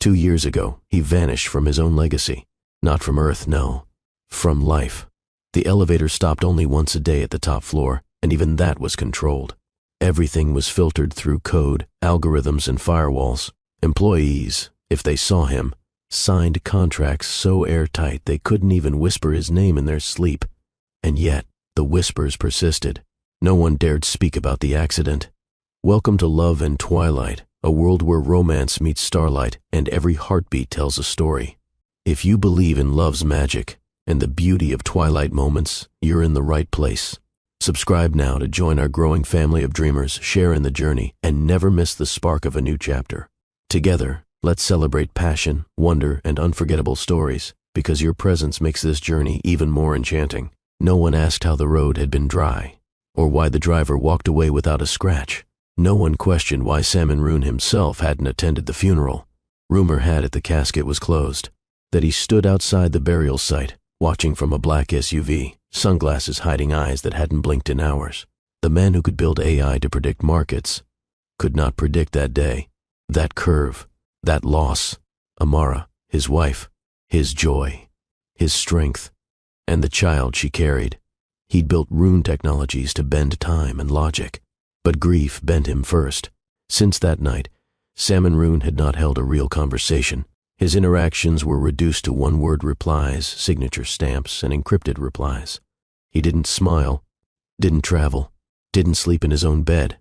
2 years ago, he vanished from his own legacy. Not from Earth, no. From life. The elevator stopped only once a day at the top floor, and even that was controlled. Everything was filtered through code, algorithms, and firewalls. Employees, if they saw him, signed contracts so airtight they couldn't even whisper his name in their sleep. And yet, the whispers persisted. No one dared speak about the accident. Welcome to Love and Twilight, a world where romance meets starlight and every heartbeat tells a story. If you believe in love's magic and the beauty of twilight moments, you're in the right place. Subscribe now to join our growing family of dreamers, share in the journey, and never miss the spark of a new chapter. Together, let's celebrate passion, wonder, and unforgettable stories, because your presence makes this journey even more enchanting. No one asked how the road had been dry, or why the driver walked away without a scratch. No one questioned why Salmon Rune himself hadn't attended the funeral. Rumor had it the casket was closed, that he stood outside the burial site, watching from a black SUV, sunglasses hiding eyes that hadn't blinked in hours. The man who could build AI to predict markets could not predict that day, that curve, that loss. Amara, his wife, his joy, his strength, and the child she carried. He'd built rune technologies to bend time and logic, but grief bent him first. Since that night, Salmon Rune had not held a real conversation. His interactions were reduced to one-word replies, signature stamps, and encrypted replies. He didn't smile, didn't travel, didn't sleep in his own bed.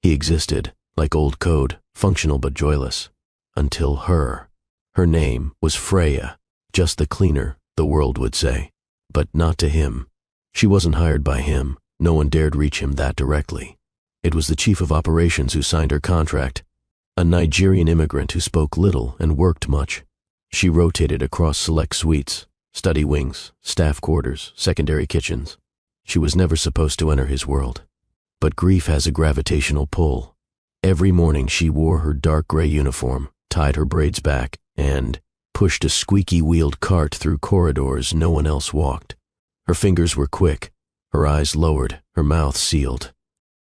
He existed, like old code, functional but joyless. Until her. Her name was Freya, just the cleaner, the world would say. But not to him. She wasn't hired by him. No one dared reach him that directly. It was the chief of operations who signed her contract, a Nigerian immigrant who spoke little and worked much. She rotated across select suites, study wings, staff quarters, secondary kitchens. She was never supposed to enter his world. But grief has a gravitational pull. Every morning she wore her dark gray uniform, tied her braids back, and pushed a squeaky-wheeled cart through corridors no one else walked. Her fingers were quick, her eyes lowered, her mouth sealed.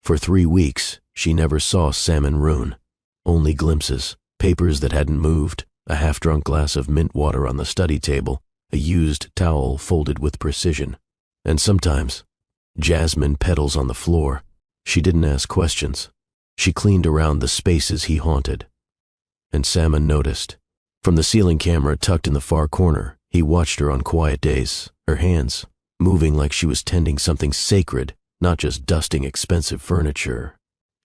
For 3 weeks, she never saw Salmon Rune. Only glimpses, papers that hadn't moved, a half-drunk glass of mint water on the study table, a used towel folded with precision. And sometimes, jasmine petals on the floor. She didn't ask questions. She cleaned around the spaces he haunted. And Salmon noticed. From the ceiling camera tucked in the far corner, he watched her on quiet days, her hands moving like she was tending something sacred, not just dusting expensive furniture.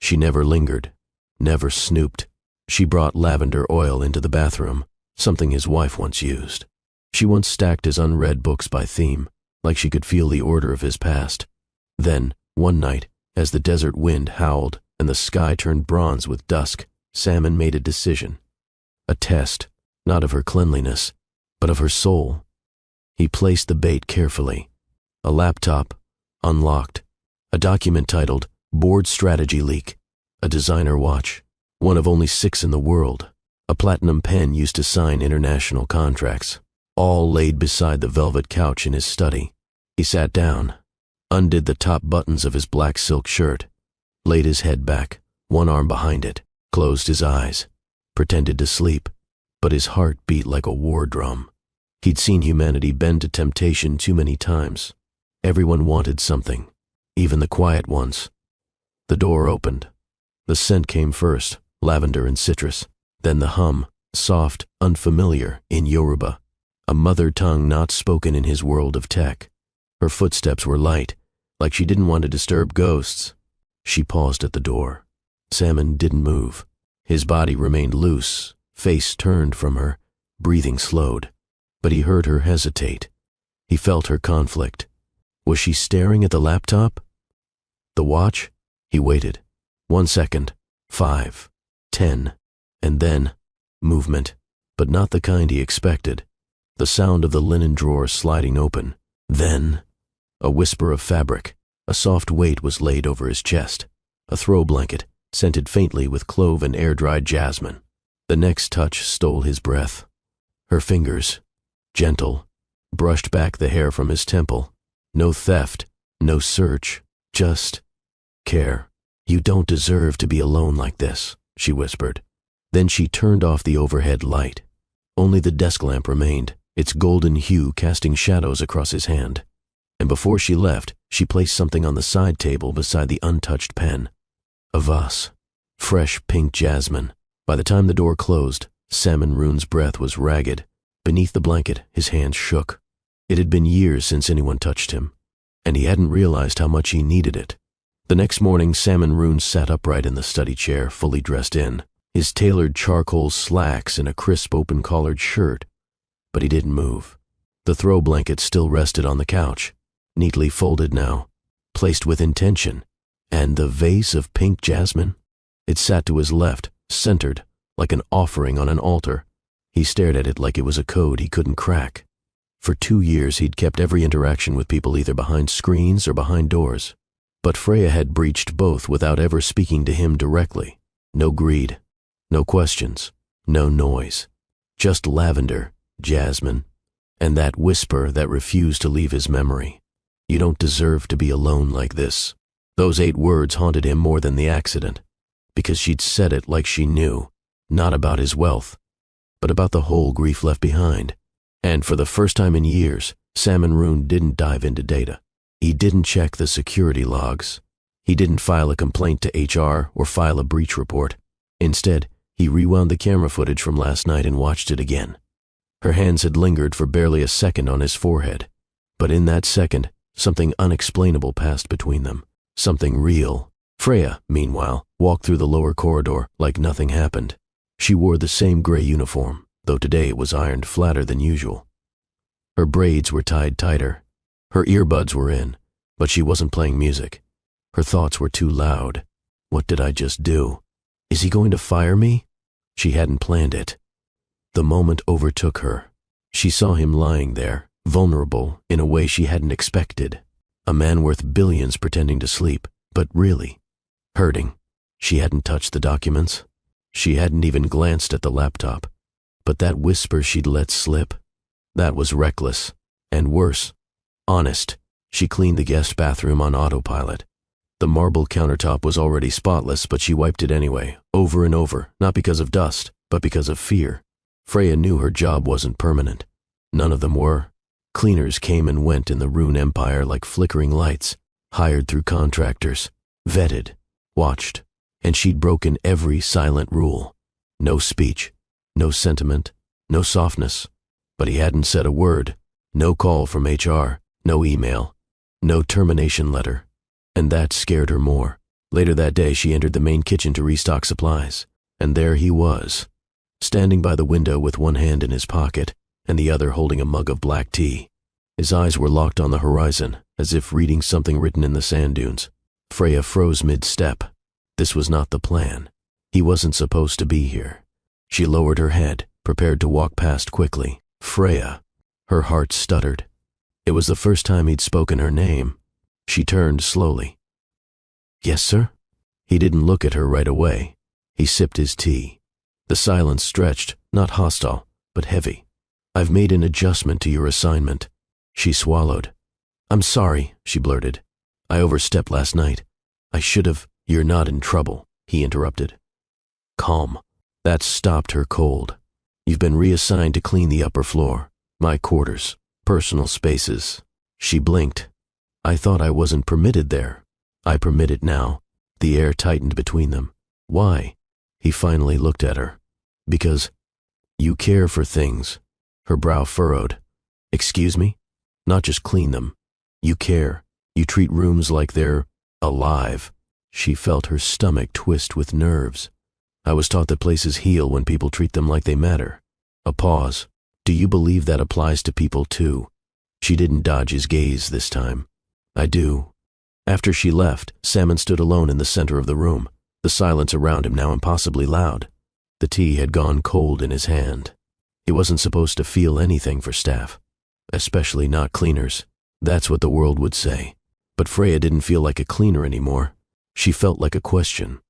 She never lingered, never snooped. She brought lavender oil into the bathroom, something his wife once used. She once stacked his unread books by theme, like she could feel the order of his past. Then, one night, as the desert wind howled and the sky turned bronze with dusk, Salmon made a decision. A test, not of her cleanliness, but of her soul. He placed the bait carefully. A laptop, unlocked. A document titled Board Strategy Leak. A designer watch, one of only 6 in the world. A platinum pen used to sign international contracts. All laid beside the velvet couch in his study. He sat down, undid the top buttons of his black silk shirt, laid his head back, one arm behind it, closed his eyes, pretended to sleep, but his heart beat like a war drum. He'd seen humanity bend to temptation too many times. Everyone wanted something, even the quiet ones. The door opened. The scent came first, lavender and citrus, then the hum, soft, unfamiliar, in Yoruba, a mother tongue not spoken in his world of tech. Her footsteps were light, like she didn't want to disturb ghosts. She paused at the door. Salmon didn't move. His body remained loose, face turned from her, breathing slowed. But he heard her hesitate. He felt her conflict. Was she staring at the laptop? The watch? He waited. 1 second, 5, 10, and then movement, but not the kind he expected. The sound of the linen drawer sliding open. Then, a whisper of fabric. A soft weight was laid over his chest. A throw blanket, scented faintly with clove and air-dried jasmine. The next touch stole his breath. Her fingers, gentle, brushed back the hair from his temple. No theft, no search, just care. You don't deserve to be alone like this, she whispered. Then she turned off the overhead light. Only the desk lamp remained, its golden hue casting shadows across his hand. And before she left, she placed something on the side table beside the untouched pen. A vase. Fresh pink jasmine. By the time the door closed, Salmon Rune's breath was ragged. Beneath the blanket, his hands shook. It had been years since anyone touched him, and he hadn't realized how much he needed it. The next morning, Salmon Rune sat upright in the study chair, fully dressed in, his tailored charcoal slacks and a crisp open-collared shirt. But he didn't move. The throw blanket still rested on the couch, neatly folded now, placed with intention. And the vase of pink jasmine? It sat to his left, centered, like an offering on an altar. He stared at it like it was a code he couldn't crack. For 2 years he'd kept every interaction with people either behind screens or behind doors. But Freya had breached both without ever speaking to him directly. No greed, no questions, no noise. Just lavender, jasmine, and that whisper that refused to leave his memory. You don't deserve to be alone like this. Those 8 words haunted him more than the accident, because she'd said it like she knew, not about his wealth, but about the whole grief left behind. And for the first time in years, Salmon Rune didn't dive into data. He didn't check the security logs. He didn't file a complaint to HR or file a breach report. Instead, he rewound the camera footage from last night and watched it again. Her hands had lingered for barely a second on his forehead, but in that second, something unexplainable passed between them. Something real. Freya, meanwhile, walked through the lower corridor like nothing happened. She wore the same gray uniform, though today it was ironed flatter than usual. Her braids were tied tighter. Her earbuds were in, but she wasn't playing music. Her thoughts were too loud. What did I just do? Is he going to fire me? She hadn't planned it. The moment overtook her. She saw him lying there, vulnerable in a way she hadn't expected. A man worth billions pretending to sleep, but really hurting. She hadn't touched the documents. She hadn't even glanced at the laptop. But that whisper she'd let slip, that was reckless. And worse, honest. She cleaned the guest bathroom on autopilot. The marble countertop was already spotless, but she wiped it anyway, over and over, not because of dust, but because of fear. Freya knew her job wasn't permanent. None of them were. Cleaners came and went in the Rune Empire like flickering lights, hired through contractors, vetted, watched, and she'd broken every silent rule. No speech, no sentiment, no softness. But he hadn't said a word. No call from HR, no email, no termination letter. And that scared her more. Later that day, she entered the main kitchen to restock supplies, and there he was, standing by the window with one hand in his pocket and the other holding a mug of black tea. His eyes were locked on the horizon, as if reading something written in the sand dunes. Freya froze mid-step. This was not the plan. He wasn't supposed to be here. She lowered her head, prepared to walk past quickly. Freya. Her heart stuttered. It was the first time he'd spoken her name. She turned slowly. "Yes, sir?" He didn't look at her right away. He sipped his tea. The silence stretched, not hostile, but heavy. "I've made an adjustment to your assignment." She swallowed. "I'm sorry," she blurted. "I overstepped last night. I should have—" "You're not in trouble," he interrupted. Calm. That stopped her cold. "You've been reassigned to clean the upper floor. My quarters. Personal spaces." She blinked. "I thought I wasn't permitted there." "I permit it now." The air tightened between them. "Why?" He finally looked at her. "Because you care for things." Her brow furrowed. "Excuse me?" "Not just clean them. You care. You treat rooms like they're alive." She felt her stomach twist with nerves. "I was taught that places heal when people treat them like they matter." A pause. "Do you believe that applies to people too?" She didn't dodge his gaze this time. "I do." After she left, Salmon stood alone in the center of the room, the silence around him now impossibly loud. The tea had gone cold in his hand. He wasn't supposed to feel anything for staff, especially not cleaners. That's what the world would say. But Freya didn't feel like a cleaner anymore. She felt like a question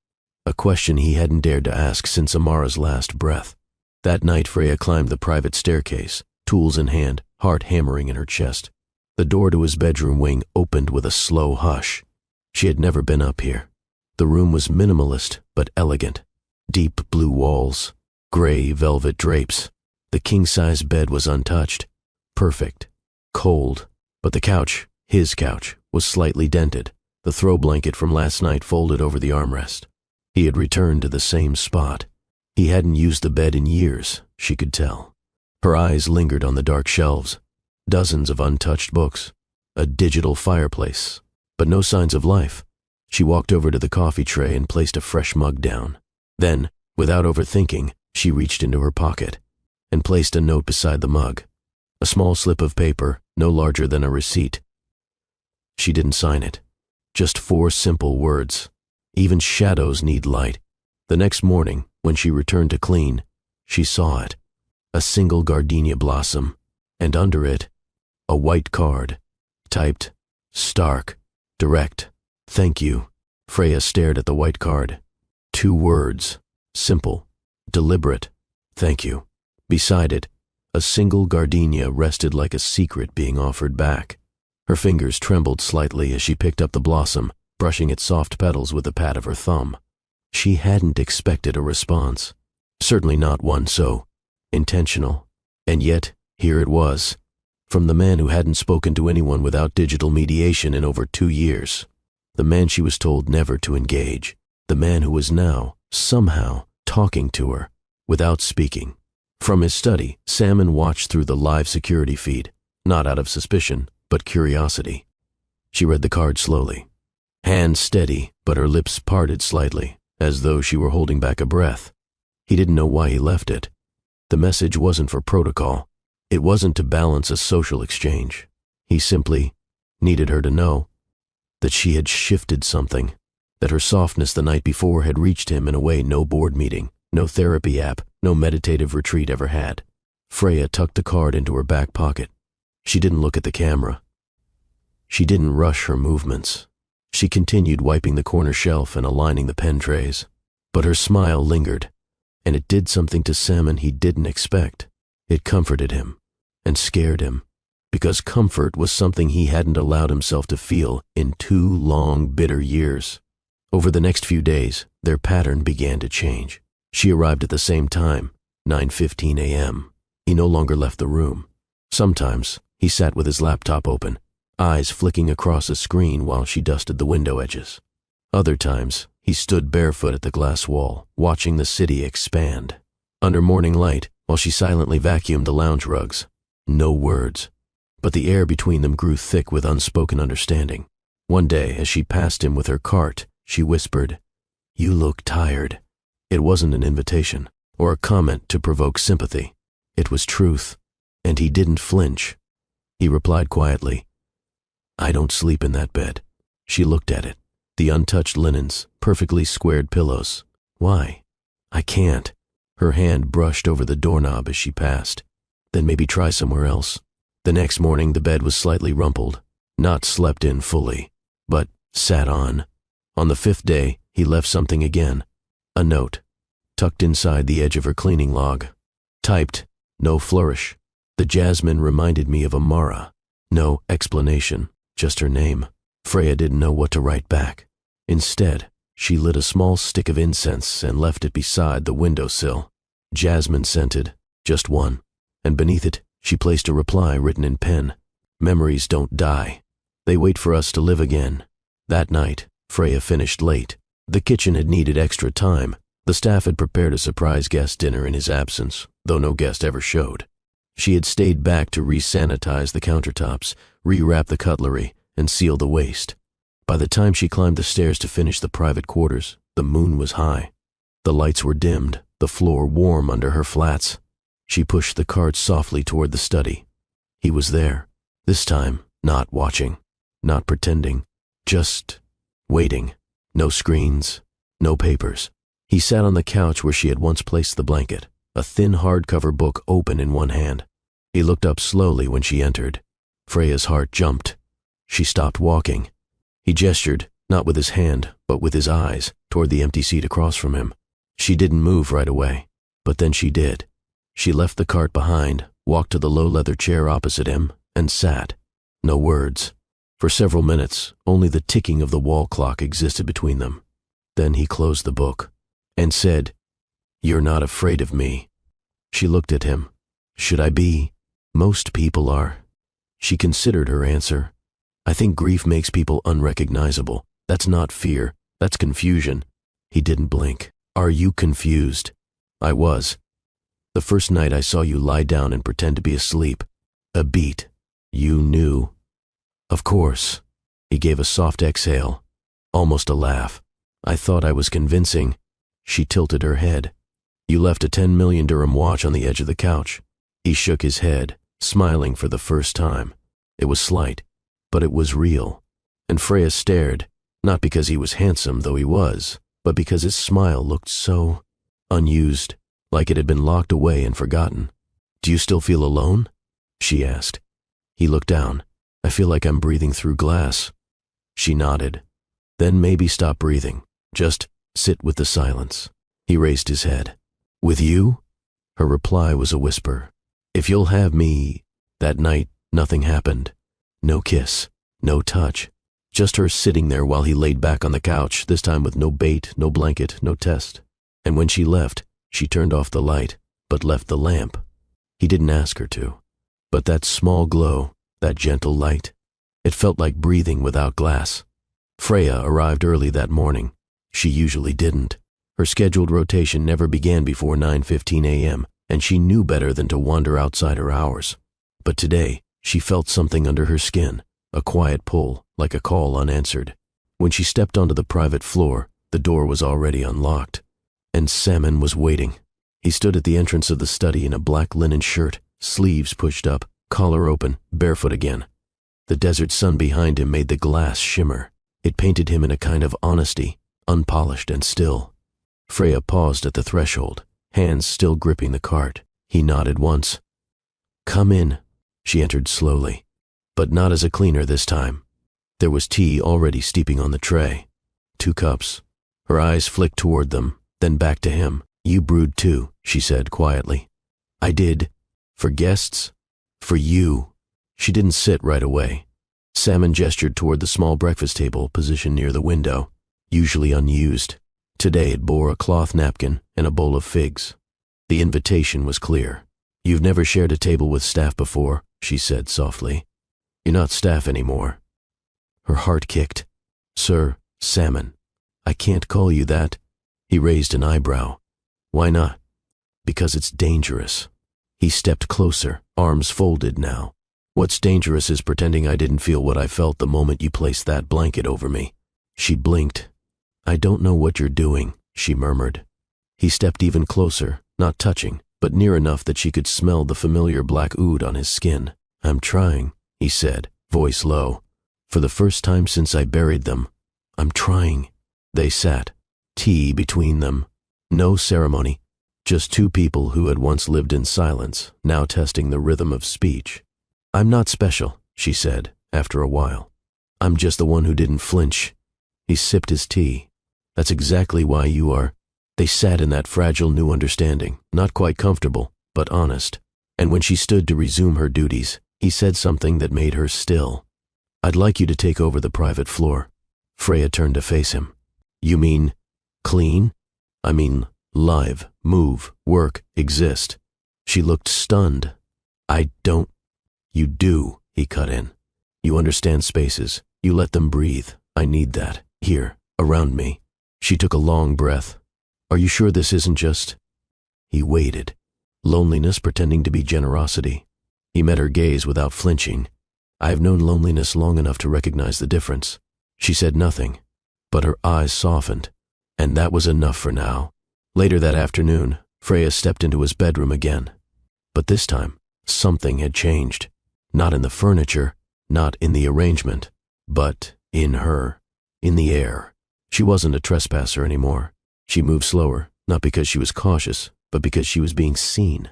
he hadn't dared to ask since Amara's last breath. That night, Freya climbed the private staircase, tools in hand, heart hammering in her chest. The door to his bedroom wing opened with a slow hush. She had never been up here. The room was minimalist but elegant. Deep blue walls, gray velvet drapes. The king-size bed was untouched. Perfect. Cold. But the couch, his couch, was slightly dented, the throw blanket from last night folded over the armrest. He had returned to the same spot. He hadn't used the bed in years, she could tell. Her eyes lingered on the dark shelves, dozens of untouched books, a digital fireplace, but no signs of life. She walked over to the coffee tray and placed a fresh mug down. Then, without overthinking, she reached into her pocket and placed a note beside the mug, a small slip of paper no larger than a receipt. She didn't sign it, just 4 simple words. Even shadows need light. The next morning, when she returned to clean, she saw it, a single gardenia blossom, and under it, a white card, typed, stark, direct, thank you. Freya stared at the white card. 2 words, simple, deliberate, thank you. Beside it, a single gardenia rested like a secret being offered back. Her fingers trembled slightly as she picked up the blossom, brushing its soft petals with the pad of her thumb. She hadn't expected a response, certainly not one so intentional. And yet, here it was, from the man who hadn't spoken to anyone without digital mediation in over 2 years. The man she was told never to engage. The man who was now, somehow, talking to her, without speaking. From his study, Salmon watched through the live security feed, not out of suspicion, but curiosity. She read the card slowly, hands steady, but her lips parted slightly, as though she were holding back a breath. He didn't know why he left it. The message wasn't for protocol. It wasn't to balance a social exchange. He simply needed her to know that she had shifted something, that her softness the night before had reached him in a way no board meeting, no therapy app, no meditative retreat ever had. Freya tucked the card into her back pocket. She didn't look at the camera. She didn't rush her movements. She continued wiping the corner shelf and aligning the pen trays. But her smile lingered, and it did something to Salmon he didn't expect. It comforted him and scared him, because comfort was something he hadn't allowed himself to feel in 2 long, bitter years. Over the next few days, their pattern began to change. She arrived at the same time, 9:15 a.m. He no longer left the room. Sometimes, he sat with his laptop open, eyes flicking across a screen while she dusted the window edges. Other times, he stood barefoot at the glass wall, watching the city expand. Under morning light, while she silently vacuumed the lounge rugs. No words, but the air between them grew thick with unspoken understanding. One day, as she passed him with her cart, she whispered, "You look tired." It wasn't an invitation, or a comment to provoke sympathy. It was truth, and he didn't flinch. He replied quietly, "I don't sleep in that bed." She looked at it, the untouched linens, perfectly squared pillows. "Why?" "I can't." Her hand brushed over the doorknob as she passed. "Then maybe try somewhere else." The next morning the bed was slightly rumpled, not slept in fully, but sat on. On the 5th day, he left something again. A note, tucked inside the edge of her cleaning log. Typed, no flourish. The jasmine reminded me of Amara. No explanation, just her name. Freya didn't know what to write back. Instead, she lit a small stick of incense and left it beside the windowsill. Jasmine scented, just one. And beneath it, she placed a reply written in pen. "Memories don't die. They wait for us to live again." That night, Freya finished late. The kitchen had needed extra time. The staff had prepared a surprise guest dinner in his absence, though no guest ever showed. She had stayed back to re-sanitize the countertops, re-wrap the cutlery, and seal the waste. By the time she climbed the stairs to finish the private quarters, the moon was high. The lights were dimmed, the floor warm under her flats. She pushed the cart softly toward the study. He was there, this time not watching, not pretending, just waiting. No screens, no papers. He sat on the couch where she had once placed the blanket, a thin hardcover book open in one hand. He looked up slowly when she entered. Freya's heart jumped. She stopped walking. He gestured, not with his hand, but with his eyes, toward the empty seat across from him. She didn't move right away, but then she did. She left the cart behind, walked to the low leather chair opposite him, and sat. No words. For several minutes, only the ticking of the wall clock existed between them. Then he closed the book and said, "You're not afraid of me." She looked at him. "Should I be? Most people are." She considered her answer. "I think grief makes people unrecognizable. That's not fear, that's confusion." He didn't blink. "Are you confused?" "I was. The first night I saw you lie down and pretend to be asleep. A beat. You knew." "Of course." He gave a soft exhale, almost a laugh. "I thought I was convincing." She tilted her head. "You left a 10 million dirham watch on the edge of the couch." He shook his head, smiling for the first time. It was slight, but it was real. And Freya stared, not because he was handsome, though he was, but because his smile looked so unused, like it had been locked away and forgotten. "Do you still feel alone?" she asked. He looked down. "I feel like I'm breathing through glass." She nodded. "Then maybe stop breathing. Just sit with the silence." He raised his head. "With you?" Her reply was a whisper. "If you'll have me." That night, nothing happened. No kiss, no touch. Just her sitting there while he laid back on the couch, this time with no bait, no blanket, no test. And when she left, she turned off the light, but left the lamp. He didn't ask her to. But that small glow, that gentle light, it felt like breathing without glass. Freya arrived early that morning. She usually didn't. Her scheduled rotation never began before 9:15 a.m., and she knew better than to wander outside her hours. But today, she felt something under her skin, a quiet pull, like a call unanswered. When she stepped onto the private floor, the door was already unlocked. And Salmon was waiting. He stood at the entrance of the study in a black linen shirt, sleeves pushed up, collar open, barefoot again. The desert sun behind him made the glass shimmer. It painted him in a kind of honesty, unpolished and still. Freya paused at the threshold, hands still gripping the cart. He nodded once. "Come in." She entered slowly, but not as a cleaner this time. There was tea already steeping on the tray. 2 cups. Her eyes flicked toward them, then back to him. "You brewed too," she said quietly. "I did. For guests? For you." She didn't sit right away. Salmon gestured toward the small breakfast table positioned near the window, usually unused. Today it bore a cloth napkin and a bowl of figs. The invitation was clear. "You've never shared a table with staff before," she said softly. "You're not staff anymore." Her heart kicked. "Sir, Salmon. I can't call you that." He raised an eyebrow. "Why not?" "Because it's dangerous." He stepped closer, arms folded now. "What's dangerous is pretending I didn't feel what I felt the moment you placed that blanket over me." She blinked. "I don't know what you're doing," she murmured. He stepped even closer, not touching, but near enough that she could smell the familiar black oud on his skin. "I'm trying," he said, voice low. "For the first time since I buried them, I'm trying." They sat, tea between them. No ceremony, just 2 people who had once lived in silence, now testing the rhythm of speech. "I'm not special," she said, after a while. "I'm just the one who didn't flinch." He sipped his tea. "That's exactly why you are." They sat in that fragile new understanding, not quite comfortable, but honest. And when she stood to resume her duties, he said something that made her still. "I'd like you to take over the private floor." Freya turned to face him. "You mean clean?" "I mean live, move, work, exist." She looked stunned. "I don't." "You do," he cut in. "You understand spaces. You let them breathe. I need that. Here, around me." She took a long breath. "Are you sure this isn't just—" He waited. Loneliness pretending to be generosity. He met her gaze without flinching. "I have known loneliness long enough to recognize the difference." She said nothing, but her eyes softened, and that was enough for now. Later that afternoon, Freya stepped into his bedroom again. But this time, something had changed. Not in the furniture, not in the arrangement, but in her, in the air. She wasn't a trespasser anymore. She moved slower, not because she was cautious, but because she was being seen,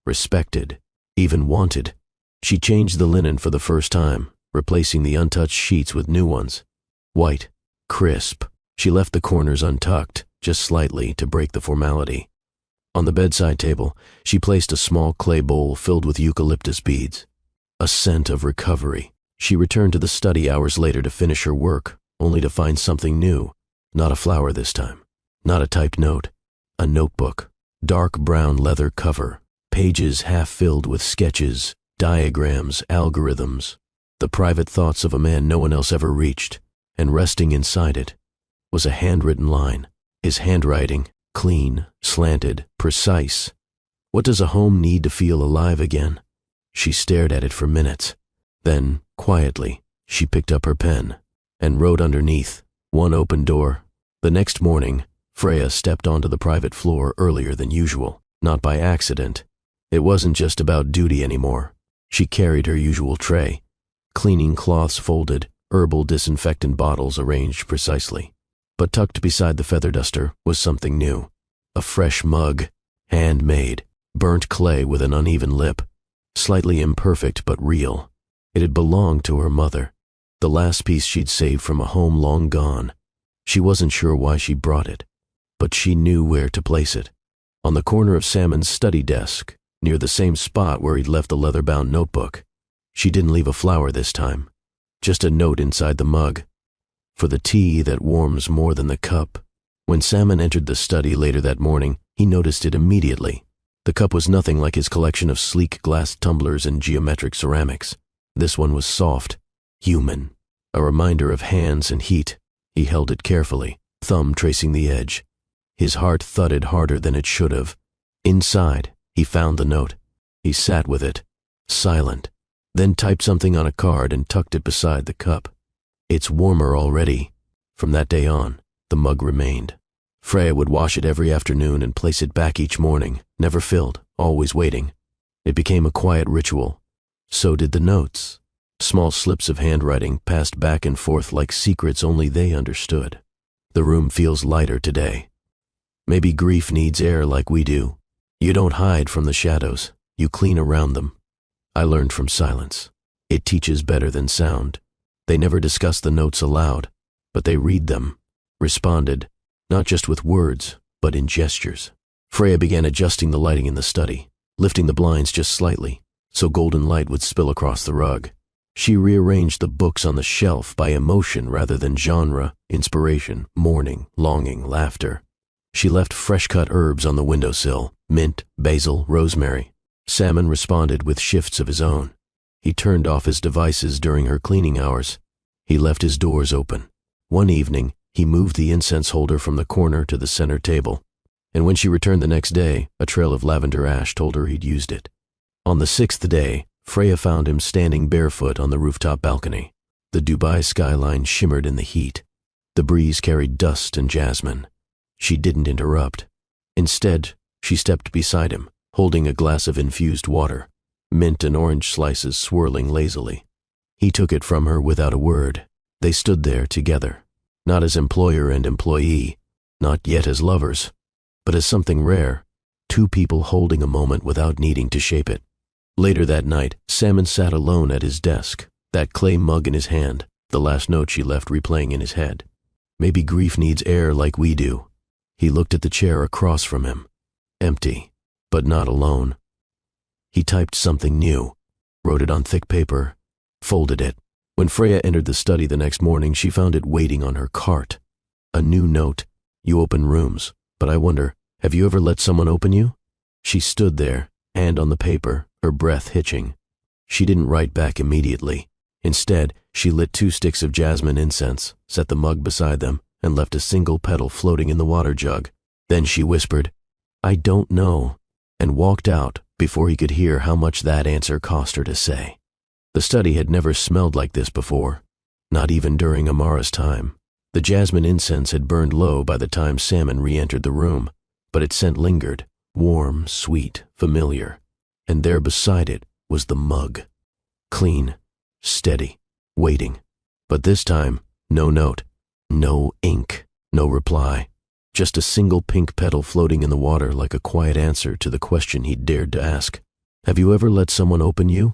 respected, even wanted. She changed the linen for the first time, replacing the untouched sheets with new ones. White, crisp. She left the corners untucked, just slightly to break the formality. On the bedside table, she placed a small clay bowl filled with eucalyptus beads. A scent of recovery. She returned to the study hours later to finish her work, only to find something new. Not a flower this time. Not a typed note. A notebook. Dark brown leather cover, pages half filled with sketches, diagrams, algorithms, the private thoughts of a man no one else ever reached, and resting inside it was a handwritten line. His handwriting, clean, slanted, precise. What does a home need to feel alive again? She stared at it for minutes. Then, quietly, she picked up her pen and wrote underneath, "One open door." The next morning, Freya stepped onto the private floor earlier than usual, not by accident. It wasn't just about duty anymore. She carried her usual tray, cleaning cloths folded, herbal disinfectant bottles arranged precisely. But tucked beside the feather duster was something new. A fresh mug, handmade, burnt clay with an uneven lip, slightly imperfect but real. It had belonged to her mother, the last piece she'd saved from a home long gone. She wasn't sure why she brought it, but she knew where to place it. On the corner of Salmon's study desk, near the same spot where he'd left the leather-bound notebook. She didn't leave a flower this time, just a note inside the mug. For the tea that warms more than the cup. When Salmon entered the study later that morning, he noticed it immediately. The cup was nothing like his collection of sleek glass tumblers and geometric ceramics. This one was soft, human, a reminder of hands and heat. He held it carefully, thumb tracing the edge. His heart thudded harder than it should have. Inside, he found the note. He sat with it, silent, then typed something on a card and tucked it beside the cup. "It's warmer already." From that day on, the mug remained. Freya would wash it every afternoon and place it back each morning, never filled, always waiting. It became a quiet ritual. So did the notes. Small slips of handwriting passed back and forth like secrets only they understood. The room feels lighter today. Maybe grief needs air like we do. You don't hide from the shadows, you clean around them. I learned from silence. It teaches better than sound. They never discuss the notes aloud, but they read them, responded, not just with words, but in gestures. Freya began adjusting the lighting in the study, lifting the blinds just slightly, so golden light would spill across the rug. She rearranged the books on the shelf by emotion rather than genre, inspiration, mourning, longing, laughter. She left fresh-cut herbs on the windowsill, mint, basil, rosemary. Salmon responded with shifts of his own. He turned off his devices during her cleaning hours. He left his doors open. One evening, he moved the incense holder from the corner to the center table, and when she returned the next day, a trail of lavender ash told her he'd used it. On the 6th day, Freya found him standing barefoot on the rooftop balcony. The Dubai skyline shimmered in the heat. The breeze carried dust and jasmine. She didn't interrupt. Instead, she stepped beside him, holding a glass of infused water, mint and orange slices swirling lazily. He took it from her without a word. They stood there together, not as employer and employee, not yet as lovers, but as something rare, two people holding a moment without needing to shape it. Later that night, Salmon sat alone at his desk, that clay mug in his hand, the last note she left replaying in his head. Maybe grief needs air like we do. He looked at the chair across from him, empty, but not alone. He typed something new, wrote it on thick paper, folded it. When Freya entered the study the next morning, she found it waiting on her cart. A new note. "You open rooms, but I wonder, have you ever let someone open you?" She stood there, hand on the paper, her breath hitching. She didn't write back immediately. Instead, she lit 2 sticks of jasmine incense, set the mug beside them, and left a single petal floating in the water jug. Then she whispered, "I don't know," and walked out before he could hear how much that answer cost her to say. The study had never smelled like this before, not even during Amara's time. The jasmine incense had burned low by the time Salmon re-entered the room, but its scent lingered, warm, sweet, familiar. And there beside it was the mug. Clean, steady, waiting. But this time, no note, no ink, no reply. Just a single pink petal floating in the water like a quiet answer to the question he'd dared to ask. "Have you ever let someone open you?"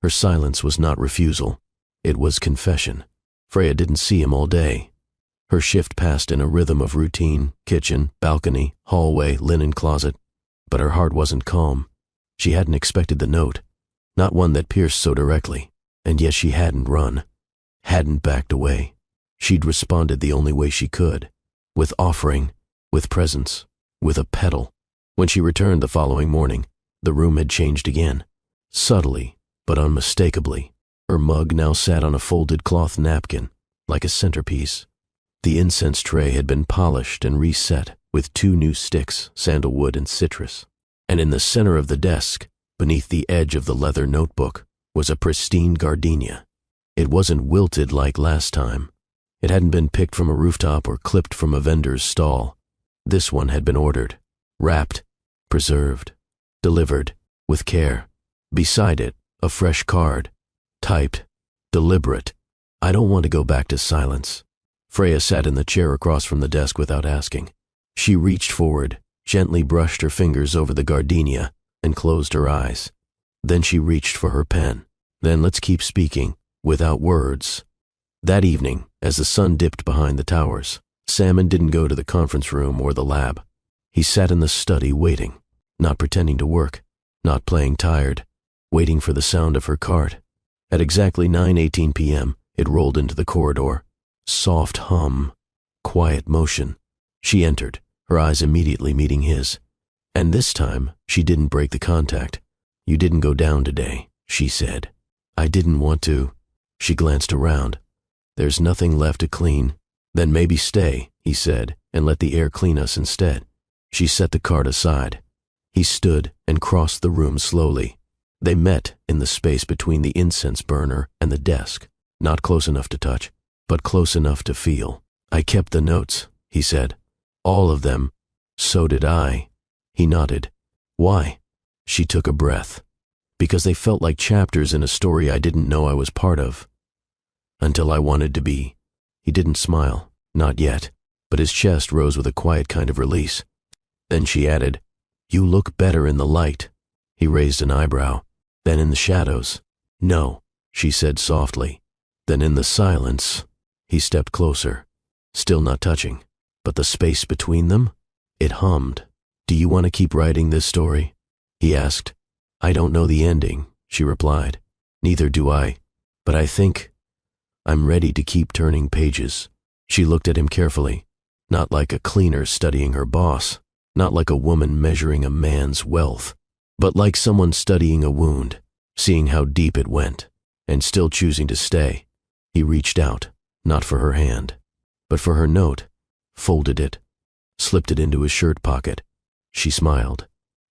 Her silence was not refusal. It was confession. Freya didn't see him all day. Her shift passed in a rhythm of routine, kitchen, balcony, hallway, linen closet. But her heart wasn't calm. She hadn't expected the note, not one that pierced so directly, and yet she hadn't run, hadn't backed away. She'd responded the only way she could, with offering, with presence, with a petal. When she returned the following morning, the room had changed again. Subtly, but unmistakably, her mug now sat on a folded cloth napkin, like a centerpiece. The incense tray had been polished and reset with 2 new sticks, sandalwood and citrus. And in the center of the desk, beneath the edge of the leather notebook, was a pristine gardenia. It wasn't wilted like last time. It hadn't been picked from a rooftop or clipped from a vendor's stall. This one had been ordered, wrapped, preserved, delivered, with care. Beside it, a fresh card, typed, deliberate. I don't want to go back to silence. Freya sat in the chair across from the desk without asking. She reached forward, gently brushed her fingers over the gardenia, and closed her eyes. Then she reached for her pen. Then let's keep speaking, without words. That evening, as the sun dipped behind the towers, Salmon didn't go to the conference room or the lab. He sat in the study waiting, not pretending to work, not playing tired, waiting for the sound of her cart. At exactly 9:18 p.m., it rolled into the corridor. Soft hum, quiet motion. She entered, her eyes immediately meeting his. And this time, she didn't break the contact. You didn't go down today, she said. I didn't want to. She glanced around. There's nothing left to clean. Then maybe stay, he said, and let the air clean us instead. She set the cart aside. He stood and crossed the room slowly. They met in the space between the incense burner and the desk, not close enough to touch, but close enough to feel. I kept the notes, he said. All of them. So did I. He nodded. Why? She took a breath. Because they felt like chapters in a story I didn't know I was part of. Until I wanted to be. He didn't smile, not yet, but his chest rose with a quiet kind of release. Then she added, You look better in the light. He raised an eyebrow. Then in the shadows. No, she said softly. Then in the silence. He stepped closer, still not touching, but the space between them? It hummed. Do you want to keep writing this story? He asked. I don't know the ending, she replied. Neither do I, but I think I'm ready to keep turning pages. She looked at him carefully, not like a cleaner studying her boss, not like a woman measuring a man's wealth, but like someone studying a wound, seeing how deep it went, and still choosing to stay. He reached out, not for her hand, but for her note, folded it, slipped it into his shirt pocket. She smiled,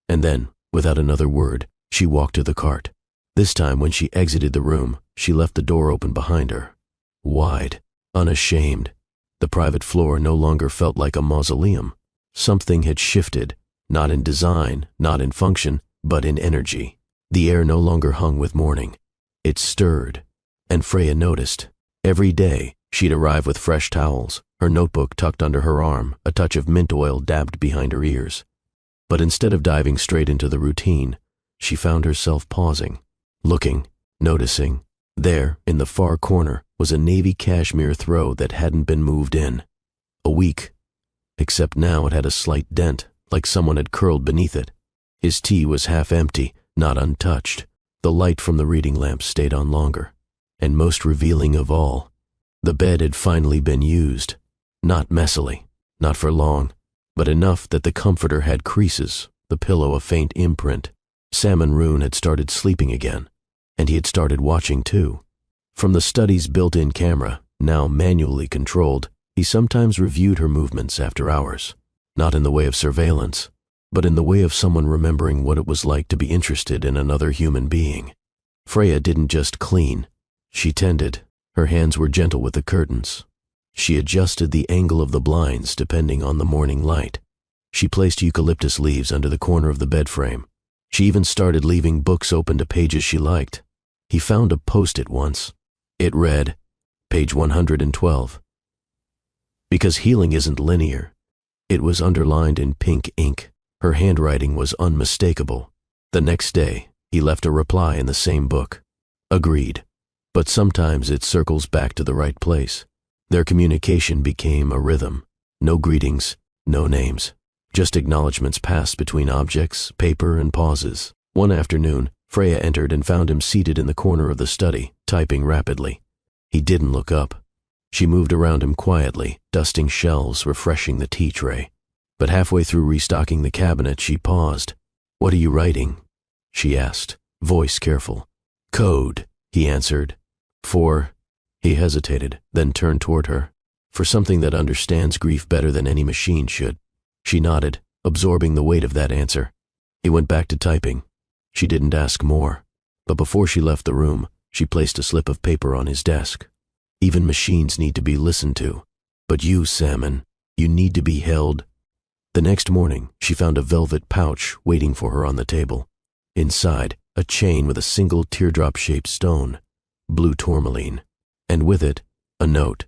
and then, without another word, she walked to the cart. This time when she exited the room, she left the door open behind her. Wide, unashamed. The private floor no longer felt like a mausoleum. Something had shifted, not in design, not in function, but in energy. The air no longer hung with morning. It stirred, and Freya noticed. Every day, she'd arrive with fresh towels, her notebook tucked under her arm, a touch of mint oil dabbed behind her ears. But instead of diving straight into the routine, she found herself pausing, looking, noticing. There, in the far corner, was a navy cashmere throw that hadn't been moved in. A week. Except now it had a slight dent, like someone had curled beneath it. His tea was half empty, not untouched. The light from the reading lamp stayed on longer. And most revealing of all, the bed had finally been used. Not messily, not for long, but enough that the comforter had creases, the pillow a faint imprint. Salmon Rune had started sleeping again, and he had started watching too. From the study's built-in camera, now manually controlled, he sometimes reviewed her movements after hours, not in the way of surveillance, but in the way of someone remembering what it was like to be interested in another human being. Freya didn't just clean, she tended. Her hands were gentle with the curtains. She adjusted the angle of the blinds depending on the morning light. She placed eucalyptus leaves under the corner of the bed frame. She even started leaving books open to pages she liked. He found a post-it once. It read, page 112. Because healing isn't linear. It was underlined in pink ink. Her handwriting was unmistakable. The next day, he left a reply in the same book. Agreed. But sometimes it circles back to the right place. Their communication became a rhythm. No greetings, no names. Just acknowledgments passed between objects, paper, and pauses. One afternoon, Freya entered and found him seated in the corner of the study, typing rapidly. He didn't look up. She moved around him quietly, dusting shelves, refreshing the tea tray. But halfway through restocking the cabinet, she paused. "What are you writing?" she asked, voice careful. "Code," he answered. "For—" He hesitated, then turned toward her. "For something that understands grief better than any machine should." She nodded, absorbing the weight of that answer. He went back to typing. She didn't ask more, but before she left the room, she placed a slip of paper on his desk. "Even machines need to be listened to. But you, Salmon, you need to be held." The next morning, she found a velvet pouch waiting for her on the table. Inside, a chain with a single teardrop-shaped stone, blue tourmaline, and with it, a note.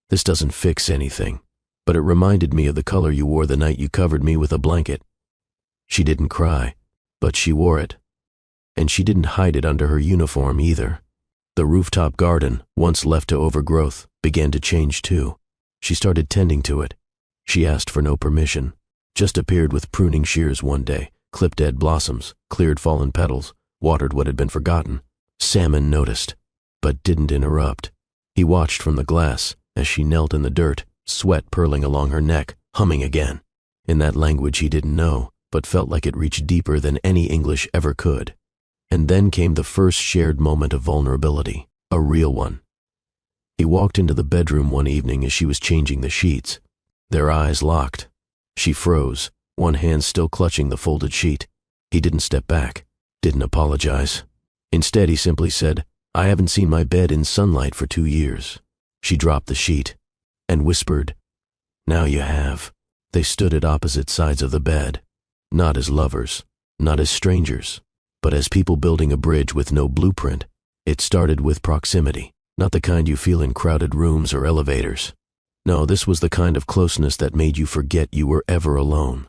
"This doesn't fix anything, but it reminded me of the color you wore the night you covered me with a blanket." She didn't cry, but she wore it. And she didn't hide it under her uniform either. The rooftop garden, once left to overgrowth, began to change too. She started tending to it. She asked for no permission, just appeared with pruning shears one day, clipped dead blossoms, cleared fallen petals, watered what had been forgotten. Salmon noticed, but didn't interrupt. He watched from the glass as she knelt in the dirt, sweat purling along her neck, humming again, in that language he didn't know, but felt like it reached deeper than any English ever could. And then came the first shared moment of vulnerability, a real one. He walked into the bedroom one evening as she was changing the sheets. Their eyes locked. She froze, one hand still clutching the folded sheet. He didn't step back, didn't apologize. Instead, he simply said, "I haven't seen my bed in sunlight for 2 years." She dropped the sheet and whispered, "Now you have." They stood at opposite sides of the bed, not as lovers, not as strangers, but as people building a bridge with no blueprint. It started with proximity, not the kind you feel in crowded rooms or elevators. No, this was the kind of closeness that made you forget you were ever alone.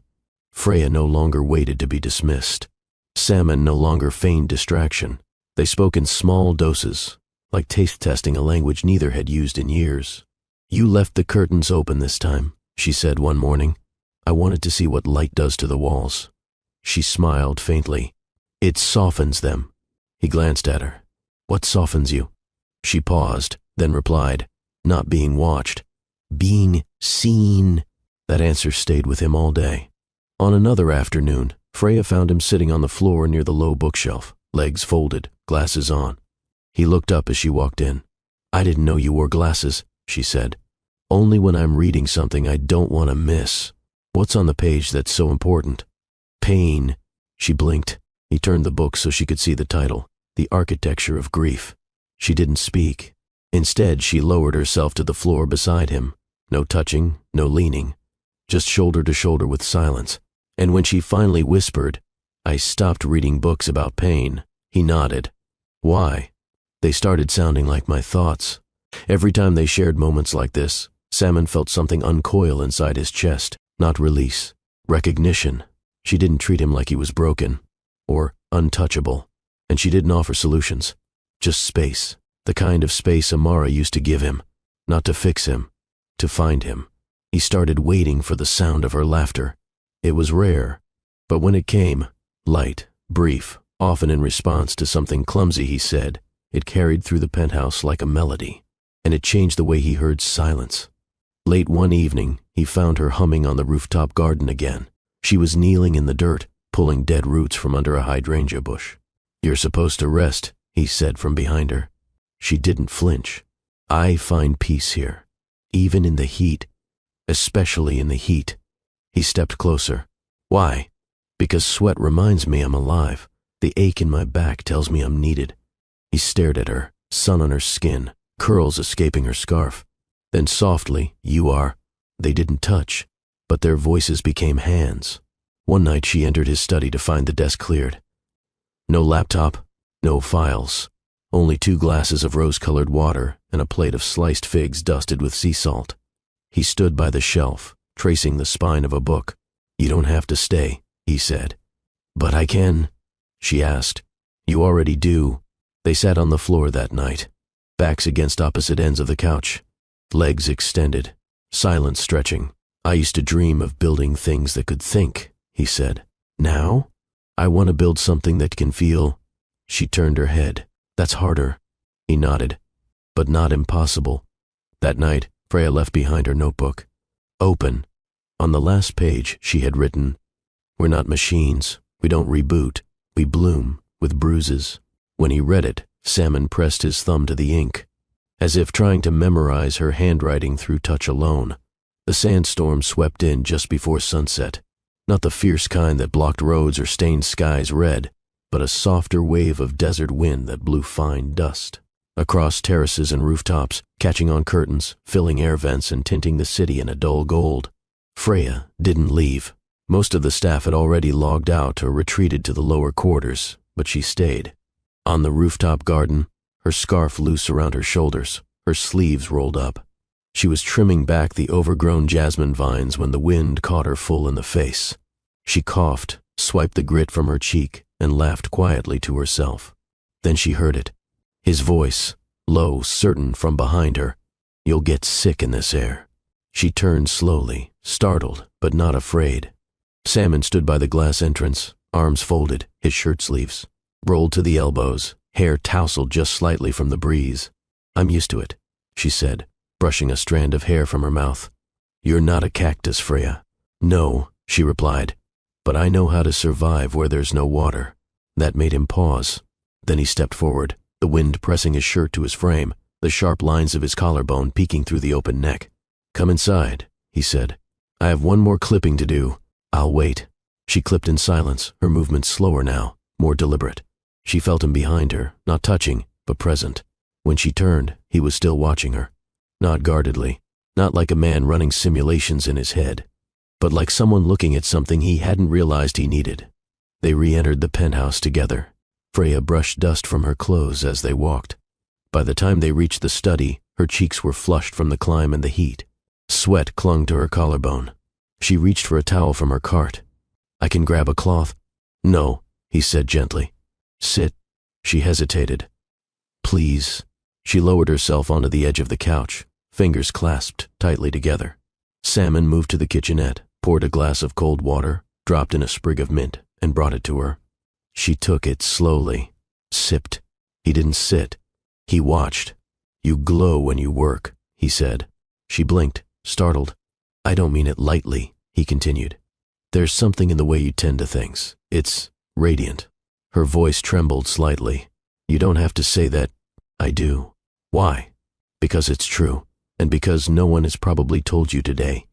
Freya no longer waited to be dismissed. Salmon no longer feigned distraction. They spoke in small doses, like taste testing a language neither had used in years. "You left the curtains open this time," she said one morning. "I wanted to see what light does to the walls." She smiled faintly. "It softens them." He glanced at her. "What softens you?" She paused, then replied, "Not being watched. Being seen." That answer stayed with him all day. On another afternoon, Freya found him sitting on the floor near the low bookshelf, legs folded, glasses on. He looked up as she walked in. "I didn't know you wore glasses," she said. "Only when I'm reading something I don't want to miss." "What's on the page that's so important?" "Pain." She blinked. He turned the book so she could see the title, The Architecture of Grief. She didn't speak. Instead, she lowered herself to the floor beside him. No touching, no leaning, just shoulder to shoulder with silence. And when she finally whispered, "I stopped reading books about pain," he nodded. "Why?" They started sounding like my thoughts. Every time they shared moments like this, Salmon felt something uncoil inside his chest, not release, recognition. She didn't treat him like he was broken or untouchable, and she didn't offer solutions, just space, the kind of space Amara used to give him, not to fix him, to find him. He started waiting for the sound of her laughter. It was rare, but when it came, light, brief, often in response to something clumsy he said, it carried through the penthouse like a melody, and it changed the way he heard silence. Late one evening, he found her humming on the rooftop garden again. She was kneeling in the dirt, pulling dead roots from under a hydrangea bush. "You're supposed to rest," he said from behind her. She didn't flinch. "I find peace here, even in the heat, especially in the heat." He stepped closer. "Why?" "Because sweat reminds me I'm alive. The ache in my back tells me I'm needed." He stared at her, sun on her skin, curls escaping her scarf. Then softly, "You are." They didn't touch, but their voices became hands. One night she entered his study to find the desk cleared. No laptop, no files, only 2 glasses of rose-colored water and a plate of sliced figs dusted with sea salt. He stood by the shelf, tracing the spine of a book. "You don't have to stay," he said. "But I can," she asked. "You already do." They sat on the floor that night, backs against opposite ends of the couch, legs extended, silence stretching. "I used to dream of building things that could think," he said. "Now, I want to build something that can feel." She turned her head. "That's harder." He nodded. "But not impossible." That night, Freya left behind her notebook. Open. On the last page, she had written, "We're not machines. We don't reboot. We bloom, with bruises." When he read it, Salmon pressed his thumb to the ink, as if trying to memorize her handwriting through touch alone. The sandstorm swept in just before sunset, not the fierce kind that blocked roads or stained skies red, but a softer wave of desert wind that blew fine dust across terraces and rooftops, catching on curtains, filling air vents, and tinting the city in a dull gold. Freya didn't leave. Most of the staff had already logged out or retreated to the lower quarters, but she stayed. On the rooftop garden, her scarf loose around her shoulders, her sleeves rolled up. She was trimming back the overgrown jasmine vines when the wind caught her full in the face. She coughed, swiped the grit from her cheek, and laughed quietly to herself. Then she heard it. His voice, low, certain from behind her. "You'll get sick in this air." She turned slowly, startled, but not afraid. Salmon stood by the glass entrance, arms folded, his shirt sleeves rolled to the elbows, hair tousled just slightly from the breeze. "I'm used to it," she said, brushing a strand of hair from her mouth. "You're not a cactus, Freya." "No," she replied, "but I know how to survive where there's no water." That made him pause. Then he stepped forward, the wind pressing his shirt to his frame, the sharp lines of his collarbone peeking through the open neck. "Come inside," he said. "I have one more clipping to do. I'll wait." She clipped in silence, her movements slower now, more deliberate. She felt him behind her, not touching, but present. When she turned, he was still watching her. Not guardedly, not like a man running simulations in his head, but like someone looking at something he hadn't realized he needed. They re-entered the penthouse together. Freya brushed dust from her clothes as they walked. By the time they reached the study, her cheeks were flushed from the climb and the heat. Sweat clung to her collarbone. She reached for a towel from her cart. "I can grab a cloth." "No," he said gently. "Sit." She hesitated. "Please." She lowered herself onto the edge of the couch, fingers clasped tightly together. Salmon moved to the kitchenette, poured a glass of cold water, dropped in a sprig of mint, and brought it to her. She took it slowly, sipped. He didn't sit. He watched. "You glow when you work," he said. She blinked, startled. "I don't mean it lightly," he continued. "There's something in the way you tend to things. It's radiant." Her voice trembled slightly. "You don't have to say that." "I do." "Why?" "Because it's true, and because no one has probably told you today."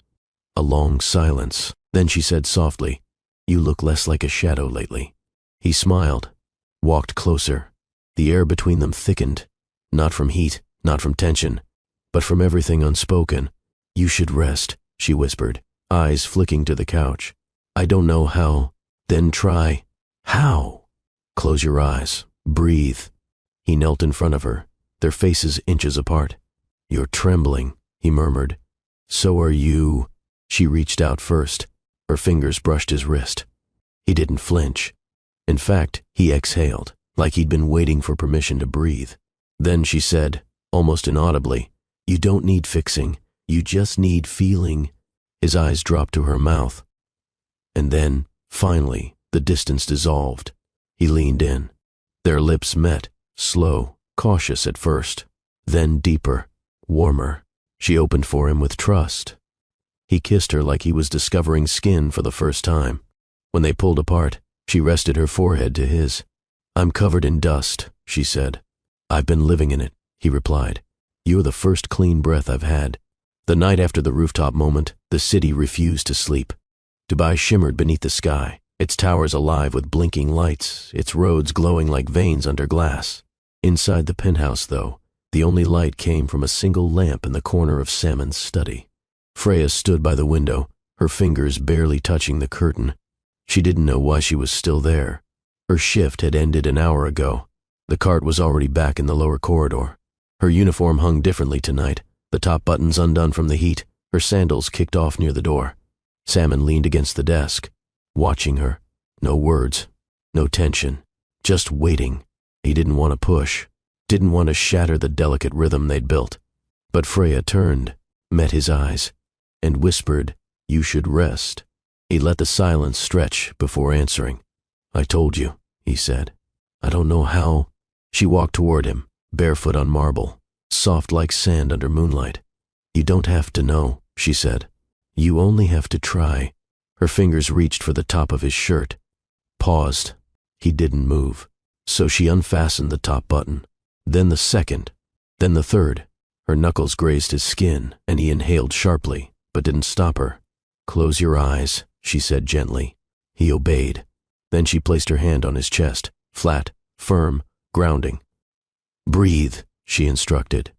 A long silence. Then she said softly, "You look less like a shadow lately." He smiled, walked closer. The air between them thickened, not from heat, not from tension, but from everything unspoken. "You should rest," she whispered, eyes flicking to the couch. "I don't know how." "Then try." "How?" "Close your eyes. Breathe." He knelt in front of her, their faces inches apart. "You're trembling," he murmured. "So are you." She reached out first. Her fingers brushed his wrist. He didn't flinch. In fact, he exhaled, like he'd been waiting for permission to breathe. Then she said, almost inaudibly, "You don't need fixing. You just need feeling." His eyes dropped to her mouth. And then, finally, the distance dissolved. He leaned in. Their lips met, slow, cautious at first, then deeper, warmer. She opened for him with trust. He kissed her like he was discovering skin for the first time. When they pulled apart, she rested her forehead to his. "I'm covered in dust," she said. "I've been living in it," he replied. "You're the first clean breath I've had." The night after the rooftop moment, the city refused to sleep. Dubai shimmered beneath the sky, its towers alive with blinking lights, its roads glowing like veins under glass. Inside the penthouse, though, the only light came from a single lamp in the corner of Salmon's study. Freya stood by the window, her fingers barely touching the curtain. She didn't know why she was still there. Her shift had ended an hour ago. The cart was already back in the lower corridor. Her uniform hung differently tonight, the top buttons undone from the heat, her sandals kicked off near the door. Salmon leaned against the desk, watching her. No words, no tension, just waiting. He didn't want to push, didn't want to shatter the delicate rhythm they'd built. But Freya turned, met his eyes, and whispered, "You should rest." He let the silence stretch before answering. "I told you," he said. "I don't know how." She walked toward him, barefoot on marble, soft like sand under moonlight. "You don't have to know," she said. You only have to try. Her fingers reached for the top of his shirt. Paused. He didn't move. So she unfastened the top button. Then the second. Then the third. Her knuckles grazed his skin, and he inhaled sharply, but didn't stop her. Close your eyes, she said gently. He obeyed. Then she placed her hand on his chest, flat, firm, grounding. Breathe, she instructed.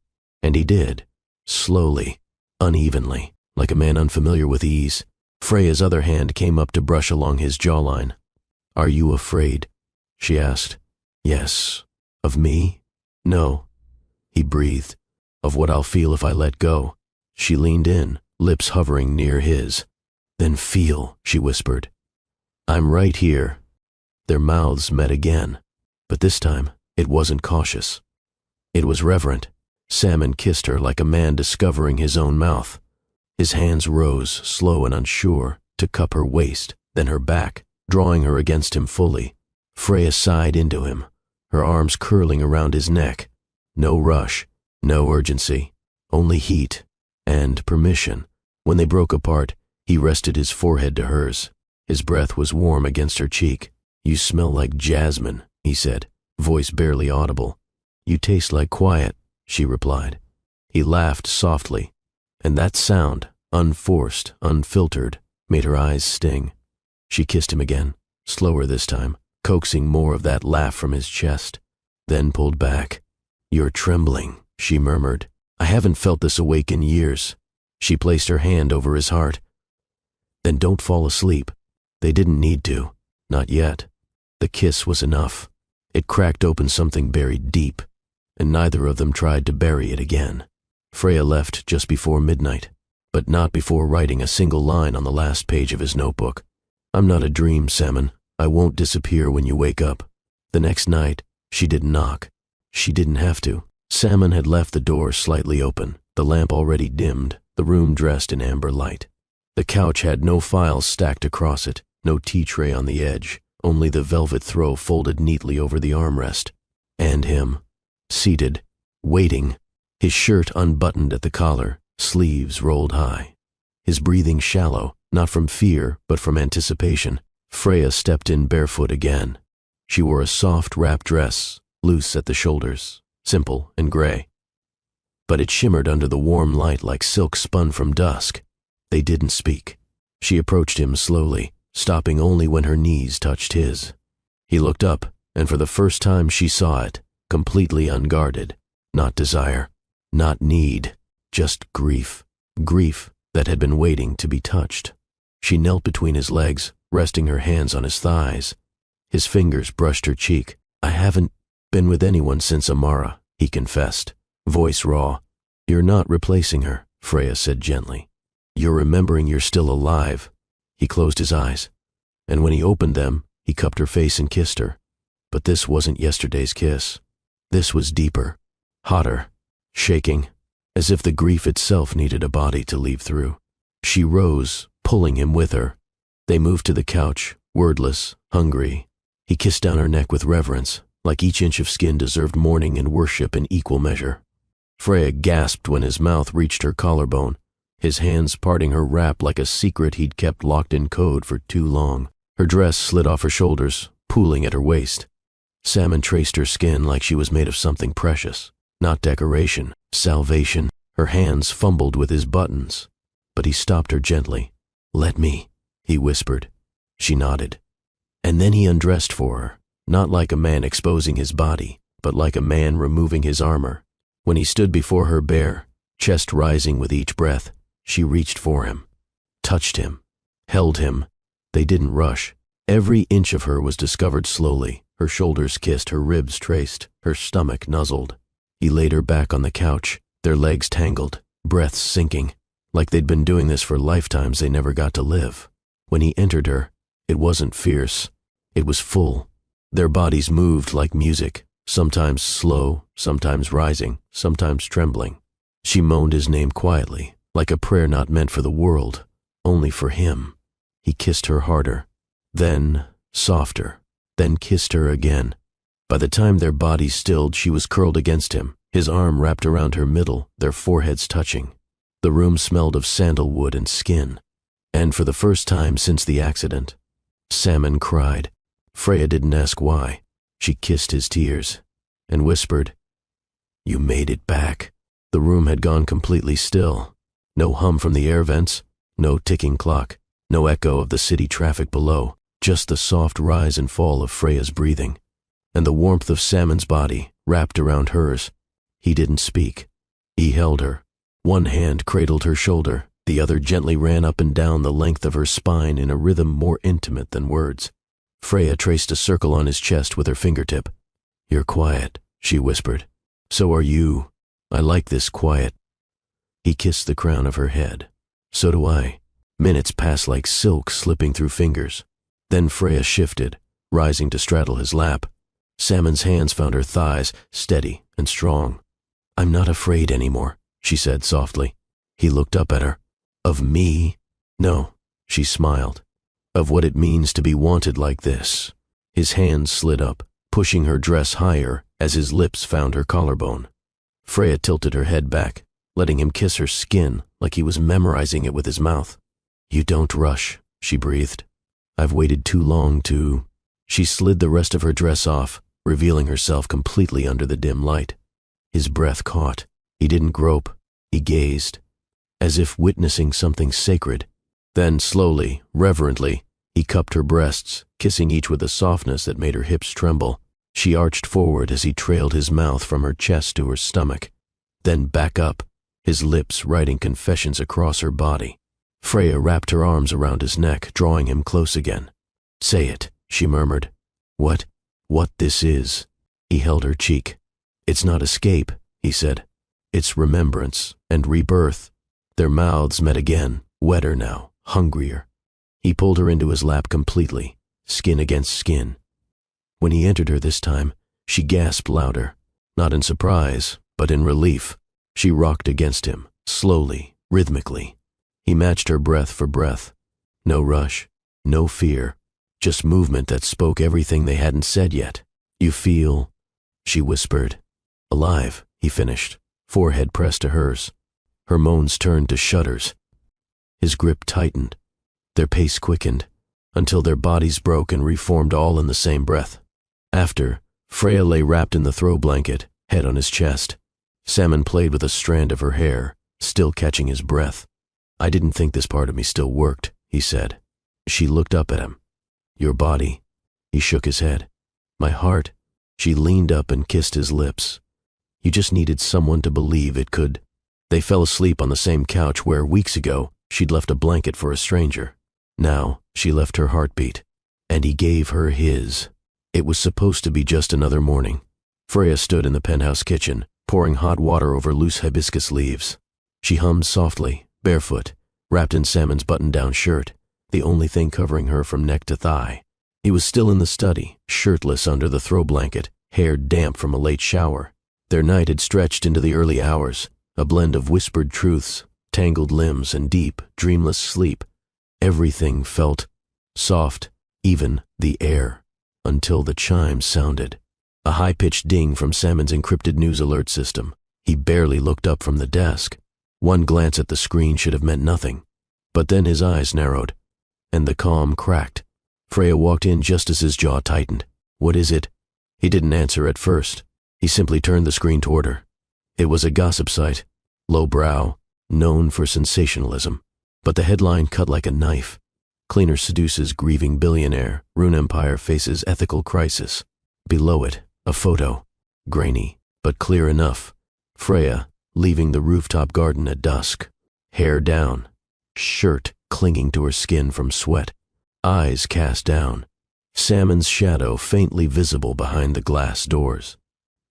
And he did. Slowly, unevenly, like a man unfamiliar with ease. Freya's other hand came up to brush along his jawline. Are you afraid? She asked. Yes. Of me? No. He breathed. Of what I'll feel if I let go. She leaned in, lips hovering near his. Then feel, she whispered. I'm right here. Their mouths met again, but this time it wasn't cautious. It was reverent. Salmon kissed her like a man discovering his own mouth. His hands rose, slow and unsure, to cup her waist, then her back, drawing her against him fully. Freya sighed into him, her arms curling around his neck. No rush, no urgency, only heat and permission. When they broke apart, he rested his forehead to hers. His breath was warm against her cheek. You smell like jasmine, he said, voice barely audible. You taste like quiet, she replied. He laughed softly, and that sound, unforced, unfiltered, made her eyes sting. She kissed him again, slower this time, coaxing more of that laugh from his chest, then pulled back. You're trembling, she murmured. I haven't felt this awake in years. She placed her hand over his heart. Then don't fall asleep. They didn't need to, not yet. The kiss was enough. It cracked open something buried deep, and neither of them tried to bury it again. Freya left just before midnight, but not before writing a single line on the last page of his notebook. I'm not a dream, Salmon. I won't disappear when you wake up. The next night, she didn't knock. She didn't have to. Salmon had left the door slightly open, the lamp already dimmed, the room dressed in amber light. The couch had no files stacked across it, no tea tray on the edge, only the velvet throw folded neatly over the armrest. And him, seated, waiting, his shirt unbuttoned at the collar, sleeves rolled high. His breathing shallow, not from fear, but from anticipation. Freya stepped in barefoot again. She wore a soft wrap dress, loose at the shoulders, simple and gray. But it shimmered under the warm light like silk spun from dusk. They didn't speak. She approached him slowly, stopping only when her knees touched his. He looked up, and for the first time she saw it, completely unguarded. Not desire, not need, just grief. Grief that had been waiting to be touched. She knelt between his legs, resting her hands on his thighs. His fingers brushed her cheek. I haven't been with anyone since Amara, he confessed, voice raw. You're not replacing her, Freya said gently. You're remembering you're still alive. He closed his eyes, and when he opened them, he cupped her face and kissed her. But this wasn't yesterday's kiss. This was deeper, hotter, shaking, as if the grief itself needed a body to leave through. She rose, pulling him with her. They moved to the couch, wordless, hungry. He kissed down her neck with reverence, like each inch of skin deserved mourning and worship in equal measure. Freya gasped when his mouth reached her collarbone, his hands parting her wrap like a secret he'd kept locked in code for too long. Her dress slid off her shoulders, pooling at her waist. Salmon traced her skin like she was made of something precious, not decoration, salvation. Her hands fumbled with his buttons, but he stopped her gently. Let me, he whispered. She nodded. And then he undressed for her, not like a man exposing his body, but like a man removing his armor. When he stood before her bare, chest rising with each breath, she reached for him, touched him, held him. They didn't rush. Every inch of her was discovered slowly. Her shoulders kissed, her ribs traced, her stomach nuzzled. He laid her back on the couch, their legs tangled, breaths sinking, like they'd been doing this for lifetimes they never got to live. When he entered her, it wasn't fierce. It was full. Their bodies moved like music, sometimes slow, sometimes rising, sometimes trembling. She moaned his name quietly, like a prayer not meant for the world, only for him. He kissed her harder, then softer, then kissed her again. By the time their bodies stilled, she was curled against him, his arm wrapped around her middle, their foreheads touching. The room smelled of sandalwood and skin, And for the first time since the accident, Salmon cried. Freya didn't ask why. She kissed his tears and whispered, "You made it back." The room had gone completely still. No hum from the air vents, no ticking clock, no echo of the city traffic below, just the soft rise and fall of Freya's breathing, and the warmth of Salmon's body wrapped around hers. He didn't speak. He held her. One hand cradled her shoulder, the other gently ran up and down the length of her spine in a rhythm more intimate than words. Freya traced a circle on his chest with her fingertip. "You're quiet," she whispered. "So are you. I like this quiet." He kissed the crown of her head. "So do I." Minutes passed like silk slipping through fingers. Then Freya shifted, rising to straddle his lap. Salmon's hands found her thighs, steady and strong. "I'm not afraid anymore," she said softly. He looked up at her. "Of me?" "No," she smiled. "Of what it means to be wanted like this." His hands slid up, pushing her dress higher as his lips found her collarbone. Freya tilted her head back, letting him kiss her skin like he was memorizing it with his mouth. "You don't rush," she breathed. "I've waited too long to—" She slid the rest of her dress off, revealing herself completely under the dim light. His breath caught. He didn't grope. He gazed, as if witnessing something sacred. Then, slowly, reverently, he cupped her breasts, kissing each with a softness that made her hips tremble. She arched forward as he trailed his mouth from her chest to her stomach, then back up, his lips writing confessions across her body. Freya wrapped her arms around his neck, drawing him close again. "Say it," she murmured. What this is." He held her cheek. "It's not escape," he said. "It's remembrance and rebirth." Their mouths met again, wetter now, hungrier. He pulled her into his lap completely, skin against skin. When he entered her this time, she gasped louder, not in surprise, but in relief. She rocked against him, slowly, rhythmically. He matched her breath for breath. No rush, no fear, just movement that spoke everything they hadn't said yet. "You feel," she whispered. "Alive," he finished, forehead pressed to hers. Her moans turned to shudders. His grip tightened. Their pace quickened, until their bodies broke and reformed all in the same breath. After, Freya lay wrapped in the throw blanket, head on his chest. Salmon played with a strand of her hair, still catching his breath. "I didn't think this part of me still worked," he said. She looked up at him. "Your body." He shook his head. "My heart." She leaned up and kissed his lips. "You just needed someone to believe it could." They fell asleep on the same couch where, weeks ago, she'd left a blanket for a stranger. Now, she left her heartbeat, and he gave her his. It was supposed to be just another morning. Freya stood in the penthouse kitchen, pouring hot water over loose hibiscus leaves. She hummed softly, barefoot, wrapped in Salmon's button-down shirt, the only thing covering her from neck to thigh. He was still in the study, shirtless under the throw blanket, hair damp from a late shower. Their night had stretched into the early hours, a blend of whispered truths, tangled limbs, and deep, dreamless sleep. Everything felt soft, even the air, until the chimes sounded. A high-pitched ding from Salmon's encrypted news alert system. He barely looked up from the desk. One glance at the screen should have meant nothing. But then his eyes narrowed, and the calm cracked. Freya walked in just as his jaw tightened. "What is it?" He didn't answer at first. He simply turned the screen toward her. It was a gossip site, lowbrow, known for sensationalism. But the headline cut like a knife. "Cleaner seduces grieving billionaire. Rune Empire faces ethical crisis." Below it, a photo. Grainy, but clear enough. Freya, leaving the rooftop garden at dusk. Hair down. Shirt clinging to her skin from sweat. Eyes cast down. Salmon's shadow faintly visible behind the glass doors.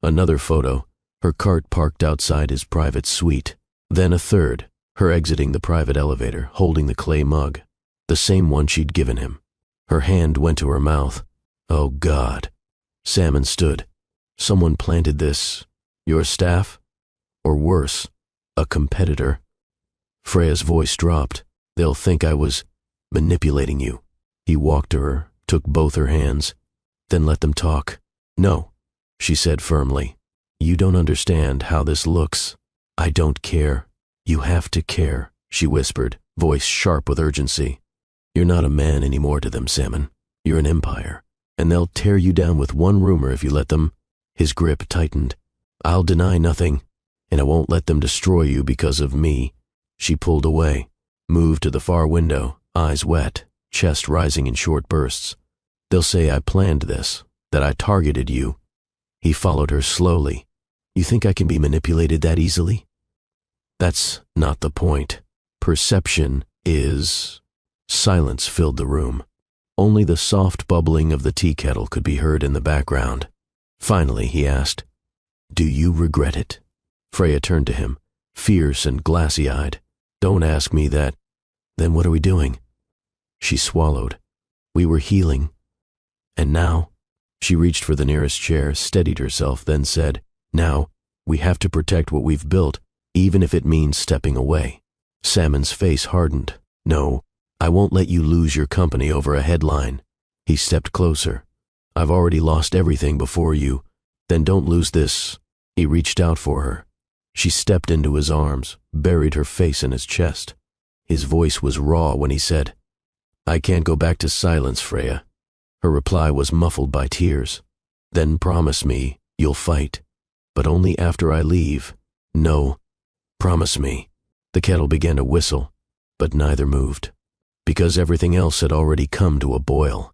Another photo. Her cart parked outside his private suite. Then a third. Her exiting the private elevator, holding the clay mug. The same one she'd given him. Her hand went to her mouth. Oh, God. Salmon stood. Someone planted this. Your staff? Or worse, a competitor? Freya's voice dropped. "They'll think I was manipulating you." He walked to her, took both her hands, then let them talk. "No," she said firmly. "You don't understand how this looks. I don't care. You have to care," she whispered, voice sharp with urgency. You're not a man anymore to them, Salmon. You're an empire, and they'll tear you down with one rumor if you let them. His grip tightened. I'll deny nothing, and I won't let them destroy you because of me. She pulled away, moved to the far window, eyes wet, chest rising in short bursts. They'll say I planned this, that I targeted you. He followed her slowly. You think I can be manipulated that easily? That's not the point. Perception is... Silence filled the room. Only the soft bubbling of the tea kettle could be heard in the background. Finally, he asked, Do you regret it? Freya turned to him, fierce and glassy-eyed. Don't ask me that. Then what are we doing? She swallowed. We were healing. And now? She reached for the nearest chair, steadied herself, then said, Now, we have to protect what we've built, even if it means stepping away. Salmon's face hardened. No, I won't let you lose your company over a headline. He stepped closer. I've already lost everything before you. Then don't lose this. He reached out for her. She stepped into his arms, buried her face in his chest. His voice was raw when he said, I can't go back to silence, Freya. Her reply was muffled by tears. Then promise me you'll fight, but only after I leave. No, promise me. The kettle began to whistle, but neither moved, because everything else had already come to a boil.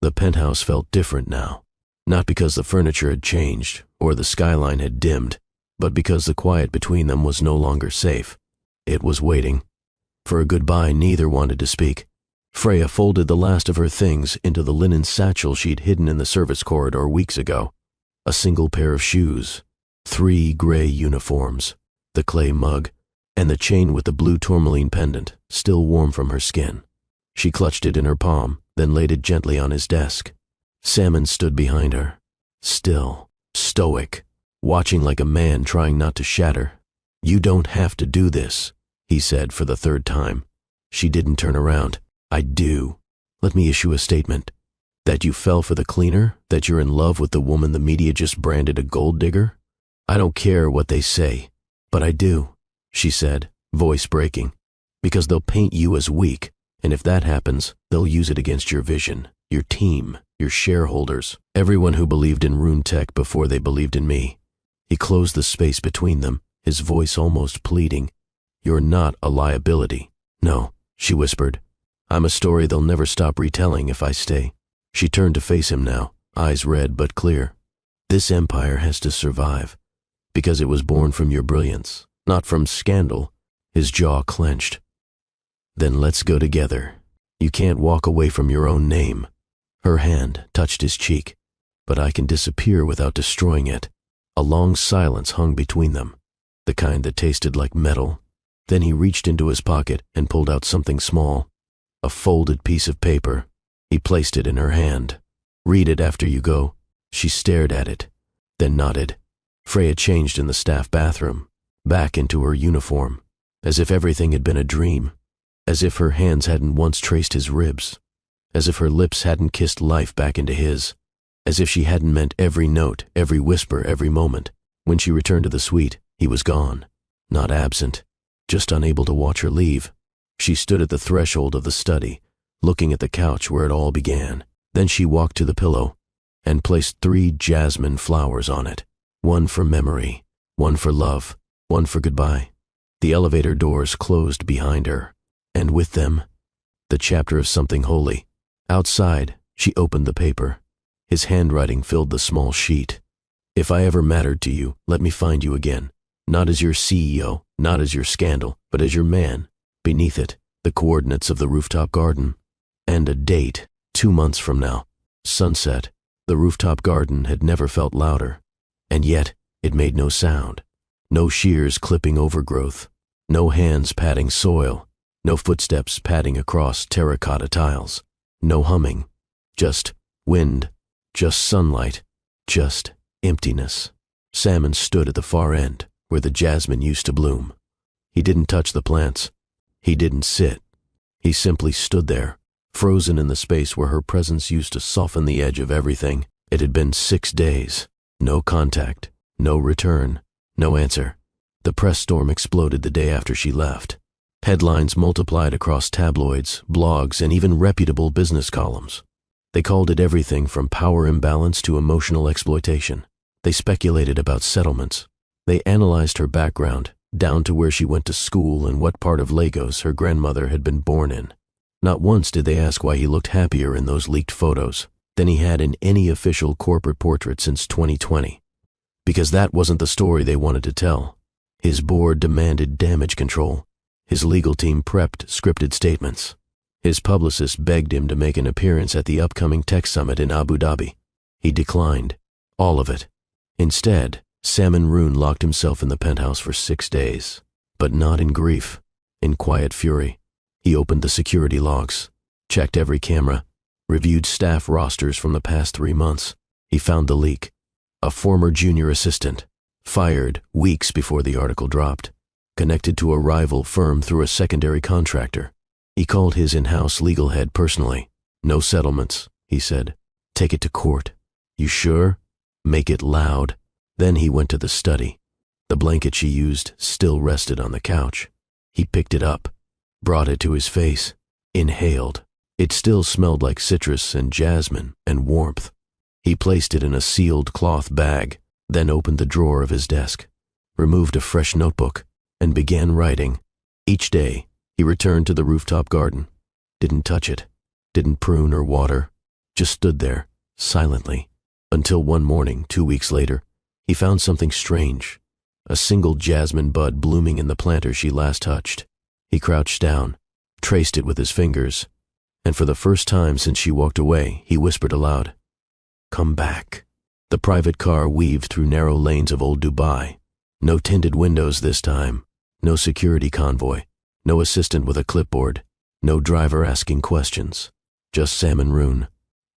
The penthouse felt different now, not because the furniture had changed or the skyline had dimmed, but because the quiet between them was no longer safe. It was waiting. For a goodbye, neither wanted to speak. Freya folded the last of her things into the linen satchel she'd hidden in the service corridor weeks ago. A single pair of shoes, 3 gray uniforms, the clay mug, and the chain with the blue tourmaline pendant, still warm from her skin. She clutched it in her palm, then laid it gently on his desk. Salmon stood behind her, still, stoic, watching like a man trying not to shatter. You don't have to do this, he said for the 3rd time. She didn't turn around. I do. Let me issue a statement. That you fell for the cleaner, that you're in love with the woman the media just branded a gold digger? I don't care what they say, but I do, she said, voice breaking, because they'll paint you as weak, and if that happens, they'll use it against your vision, your team, your shareholders, everyone who believed in Rune Tech before they believed in me. He closed the space between them, his voice almost pleading. You're not a liability. No, she whispered. I'm a story they'll never stop retelling if I stay. She turned to face him now, eyes red but clear. This empire has to survive, because it was born from your brilliance, not from scandal. His jaw clenched. Then let's go together. You can't walk away from your own name. Her hand touched his cheek, but I can disappear without destroying it. A long silence hung between them, the kind that tasted like metal. Then he reached into his pocket and pulled out something small. A folded piece of paper. He placed it in her hand. Read it after you go. She stared at it, then nodded. Freya changed in the staff bathroom, back into her uniform, as if everything had been a dream, as if her hands hadn't once traced his ribs, as if her lips hadn't kissed life back into his, as if she hadn't meant every note, every whisper, every moment. When she returned to the suite, he was gone, not absent, just unable to watch her leave. She stood at the threshold of the study, looking at the couch where it all began. Then she walked to the pillow and placed 3 jasmine flowers on it. One for memory, one for love, one for goodbye. The elevator doors closed behind her, and with them, the chapter of something holy. Outside, she opened the paper. His handwriting filled the small sheet. If I ever mattered to you, let me find you again. Not as your CEO, not as your scandal, but as your man. Beneath it, the coordinates of the rooftop garden. And a date, 2 months from now. Sunset. The rooftop garden had never felt louder. And yet, it made no sound. No shears clipping overgrowth. No hands patting soil. No footsteps padding across terracotta tiles. No humming. Just wind. Just sunlight. Just emptiness. Salmon stood at the far end, where the jasmine used to bloom. He didn't touch the plants. He didn't sit. He simply stood there, frozen in the space where her presence used to soften the edge of everything. It had been 6 days. No contact, no return, no answer. The press storm exploded the day after she left. Headlines multiplied across tabloids, blogs, and even reputable business columns. They called it everything from power imbalance to emotional exploitation. They speculated about settlements. They analyzed her background, down to where she went to school and what part of Lagos her grandmother had been born in. Not once did they ask why he looked happier in those leaked photos than he had in any official corporate portrait since 2020. Because that wasn't the story they wanted to tell. His board demanded damage control. His legal team prepped scripted statements. His publicist begged him to make an appearance at the upcoming tech summit in Abu Dhabi. He declined. All of it. Instead, Salmon Roon locked himself in the penthouse for 6 days. But not in grief. In quiet fury. He opened the security logs, checked every camera, reviewed staff rosters from the past 3 months. He found the leak. A former junior assistant, fired weeks before the article dropped, connected to a rival firm through a secondary contractor. He called his in-house legal head personally. "No settlements," he said. "Take it to court." "You sure?" "Make it loud." Then he went to the study. The blanket she used still rested on the couch. He picked it up, brought it to his face, inhaled. It still smelled like citrus and jasmine and warmth. He placed it in a sealed cloth bag, then opened the drawer of his desk, removed a fresh notebook, and began writing. Each day, he returned to the rooftop garden, didn't touch it, didn't prune or water, just stood there, silently, until one morning, 2 weeks later, he found something strange, a single jasmine bud blooming in the planter she last touched. He crouched down, traced it with his fingers, and for the first time since she walked away, he whispered aloud, "Come back." The private car weaved through narrow lanes of old Dubai. No tinted windows this time, no security convoy, no assistant with a clipboard, no driver asking questions. Just Salmon Roon,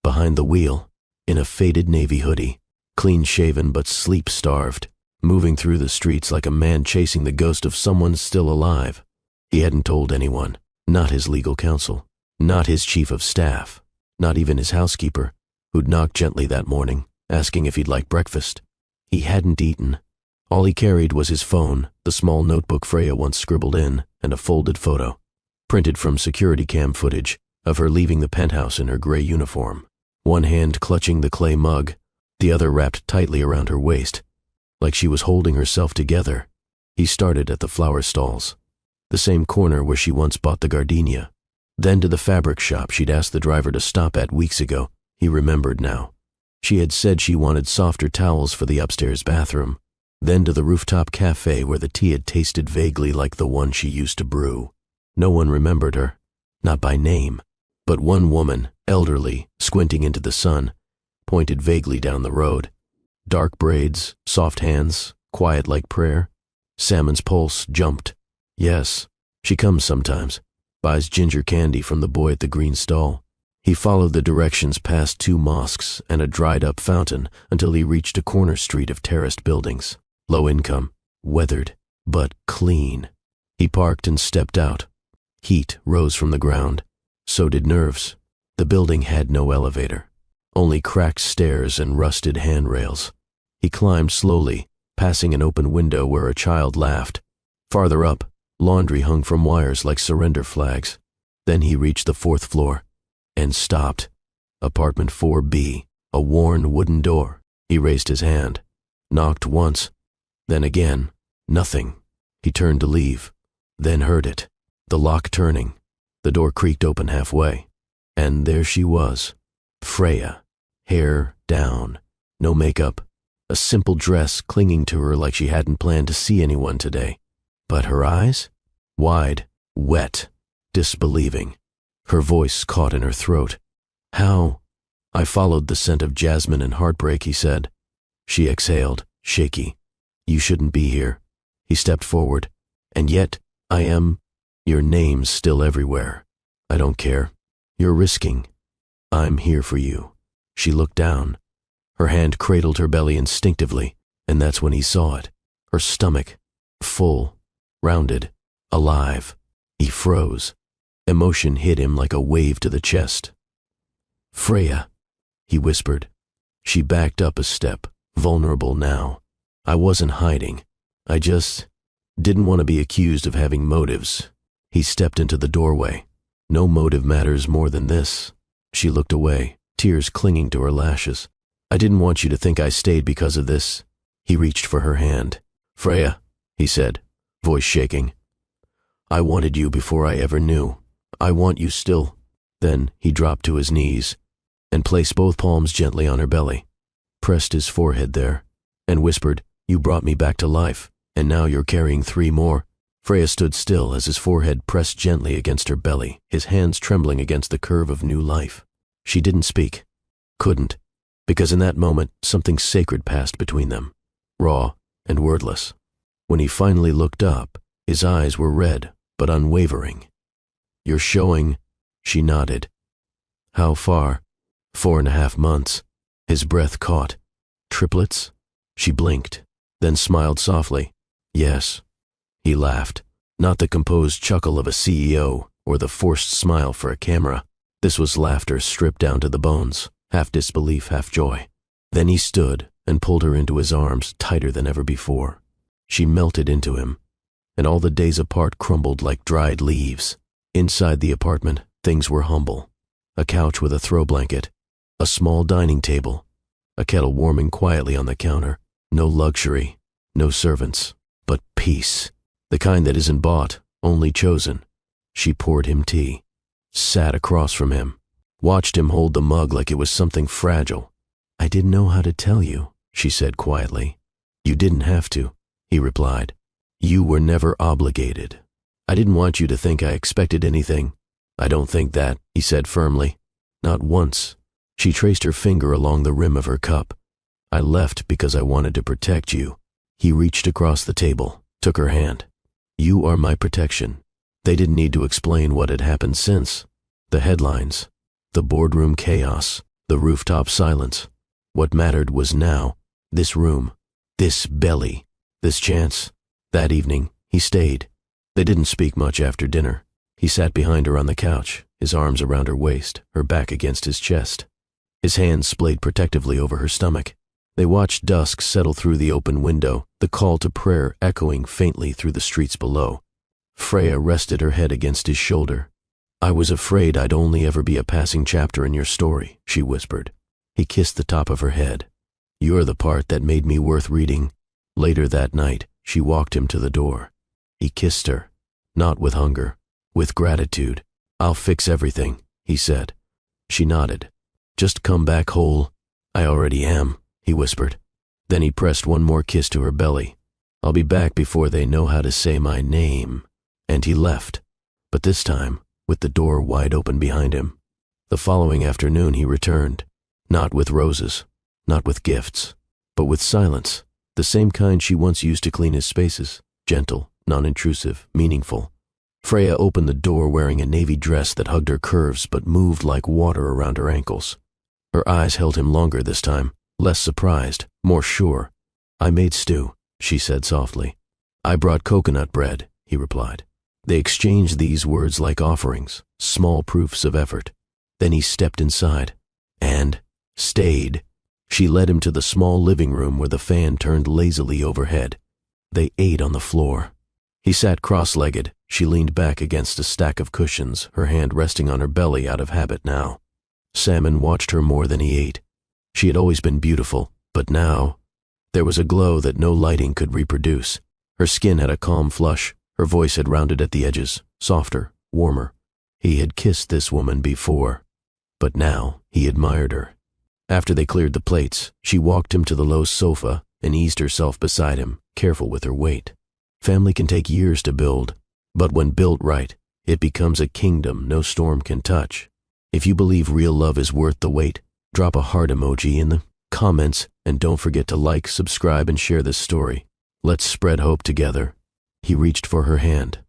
behind the wheel, in a faded navy hoodie, clean-shaven but sleep-starved, moving through the streets like a man chasing the ghost of someone still alive. He hadn't told anyone, not his legal counsel, not his chief of staff, not even his housekeeper, who'd knocked gently that morning, asking if he'd like breakfast. He hadn't eaten. All he carried was his phone, the small notebook Freya once scribbled in, and a folded photo, printed from security cam footage, of her leaving the penthouse in her gray uniform, one hand clutching the clay mug, the other wrapped tightly around her waist, like she was holding herself together. He started at the flower stalls, the same corner where she once bought the gardenia, then to the fabric shop she'd asked the driver to stop at weeks ago. He remembered now. She had said she wanted softer towels for the upstairs bathroom, then to the rooftop cafe where the tea had tasted vaguely like the one she used to brew. No one remembered her, not by name, but one woman, elderly, squinting into the sun, pointed vaguely down the road. Dark braids, soft hands, quiet like prayer. Salmon's pulse jumped. Yes, she comes sometimes, buys ginger candy from the boy at the green stall. He followed the directions past 2 mosques and a dried-up fountain until he reached a corner street of terraced buildings. Low income, weathered, but clean. He parked and stepped out. Heat rose from the ground. So did nerves. The building had no elevator, only cracked stairs and rusted handrails. He climbed slowly, passing an open window where a child laughed. Farther up, laundry hung from wires like surrender flags. Then he reached the 4th floor and stopped. Apartment 4B, a worn wooden door. He raised his hand, knocked once, then again. Nothing. He turned to leave, then heard it, the lock turning. The door creaked open halfway, and there she was, Freya, hair down, no makeup, a simple dress clinging to her like she hadn't planned to see anyone today. But her eyes? Wide, wet, disbelieving. Her voice caught in her throat. "How?" "I followed the scent of jasmine and heartbreak," he said. She exhaled, shaky. "You shouldn't be here." He stepped forward. "And yet, I am. Your name's still everywhere. I don't care. You're risking. I'm here for you." She looked down. Her hand cradled her belly instinctively, and that's when he saw it. Her stomach, full, rounded, alive. He froze. Emotion hit him like a wave to the chest. "Freya," he whispered. She backed up a step, vulnerable now. "I wasn't hiding. I just didn't want to be accused of having motives." He stepped into the doorway. No motive matters more than this. She looked away, tears clinging to her lashes. I didn't want you to think I stayed because of this. He reached for her hand. Freya, he said, voice shaking. I wanted you before I ever knew. I want you still. Then he dropped to his knees and placed both palms gently on her belly, pressed his forehead there, and whispered, You brought me back to life, and now you're carrying 3 more. Freya stood still as his forehead pressed gently against her belly, his hands trembling against the curve of new life. She didn't speak. Couldn't, because in that moment something sacred passed between them, raw and wordless. When he finally looked up, his eyes were red but unwavering. You're showing, she nodded. How far? 4.5 months. His breath caught. Triplets? She blinked, then smiled softly. Yes. He laughed, not the composed chuckle of a CEO or the forced smile for a camera. This was laughter stripped down to the bones, half disbelief, half joy. Then he stood and pulled her into his arms tighter than ever before. She melted into him, and all the days apart crumbled like dried leaves. Inside the apartment, things were humble. A couch with a throw blanket, a small dining table, a kettle warming quietly on the counter. No luxury, no servants, but peace. The kind that isn't bought, only chosen. She poured him tea, sat across from him, watched him hold the mug like it was something fragile. I didn't know how to tell you, she said quietly. You didn't have to, he replied. You were never obligated. I didn't want you to think I expected anything. I don't think that, he said firmly. Not once. She traced her finger along the rim of her cup. I left because I wanted to protect you. He reached across the table, took her hand. You are my protection. They didn't need to explain what had happened since. The headlines, the boardroom chaos, the rooftop silence. What mattered was now, this room, this belly, this chance. That evening, he stayed. They didn't speak much after dinner. He sat behind her on the couch, his arms around her waist, her back against his chest. His hands splayed protectively over her stomach. They watched dusk settle through the open window, the call to prayer echoing faintly through the streets below. Freya rested her head against his shoulder. I was afraid I'd only ever be a passing chapter in your story, she whispered. He kissed the top of her head. You're the part that made me worth reading. Later that night, she walked him to the door. He kissed her, not with hunger, with gratitude. I'll fix everything, he said. She nodded. Just come back whole. I already am, he whispered. Then he pressed one more kiss to her belly. I'll be back before they know how to say my name. And he left, but this time with the door wide open behind him. The following afternoon he returned, not with roses, not with gifts, but with silence, the same kind she once used to clean his spaces, gentle, non-intrusive, meaningful. Freya opened the door wearing a navy dress that hugged her curves but moved like water around her ankles. Her eyes held him longer this time, less surprised, more sure. I made stew, she said softly. I brought coconut bread, he replied. They exchanged these words like offerings, small proofs of effort. Then he stepped inside, and stayed. She led him to the small living room where the fan turned lazily overhead. They ate on the floor. He sat cross-legged. She leaned back against a stack of cushions, her hand resting on her belly out of habit now. Salmon watched her more than he ate. She had always been beautiful, but now there was a glow that no lighting could reproduce. Her skin had a calm flush. Her voice had rounded at the edges, softer, warmer. He had kissed this woman before, but now he admired her. After they cleared the plates, she walked him to the low sofa and eased herself beside him, careful with her weight. Family can take years to build, but when built right, it becomes a kingdom no storm can touch. If you believe real love is worth the wait, drop a heart emoji in the comments and don't forget to like, subscribe, and share this story. Let's spread hope together. He reached for her hand.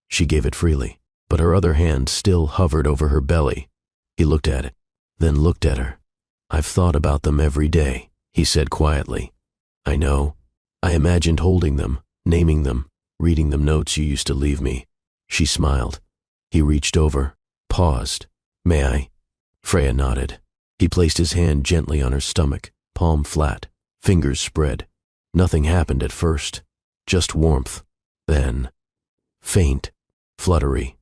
She gave it freely, but her other hand still hovered over her belly. He looked at it, then looked at her. I've thought about them every day, he said quietly. I know. I imagined holding them, naming them, reading them notes you used to leave me. She smiled. He reached over, paused. May I? Freya nodded. He placed his hand gently on her stomach, palm flat, fingers spread. Nothing happened at first, just warmth. Then, faint, fluttery,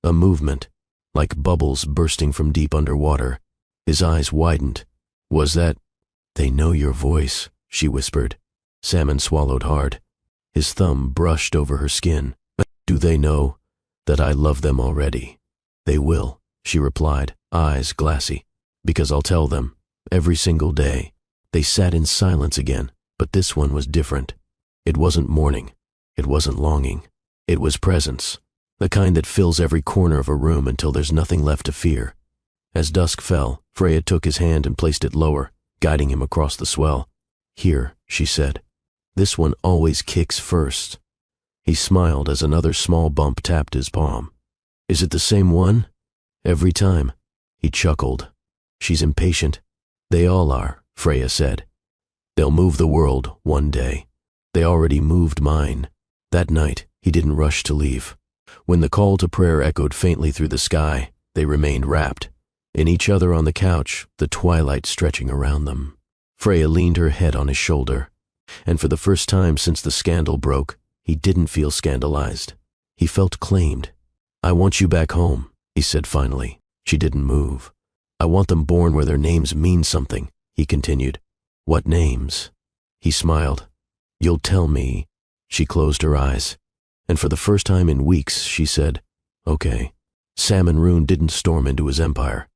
A movement, like bubbles bursting from deep underwater. His eyes widened. Was that— "They know your voice," she whispered. Salmon swallowed hard. His thumb brushed over her skin. "Do they know that I love them already?" "They will," she replied, eyes glassy. "Because I'll tell them, every single day." They sat in silence again, but this one was different. It wasn't mourning. It wasn't longing. It was presence, the kind that fills every corner of a room until there's nothing left to fear. As dusk fell, Freya took his hand and placed it lower, guiding him across the swell. "Here," she said. "This one always kicks first." He smiled as another small bump tapped his palm. "Is it the same one?" "Every time." He chuckled. "She's impatient." "They all are," Freya said. "They'll move the world one day. They already moved mine." That night, he didn't rush to leave. When the call to prayer echoed faintly through the sky, they remained wrapped in each other on the couch, the twilight stretching around them. Freya leaned her head on his shoulder, and for the first time since the scandal broke, he didn't feel scandalized. He felt claimed. "I want you back home," he said finally. She didn't move. "I want them born where their names mean something," he continued. "What names?" He smiled. "You'll tell me." She closed her eyes, and for the first time in weeks she said, "Okay." Salmon Rune didn't storm into his empire.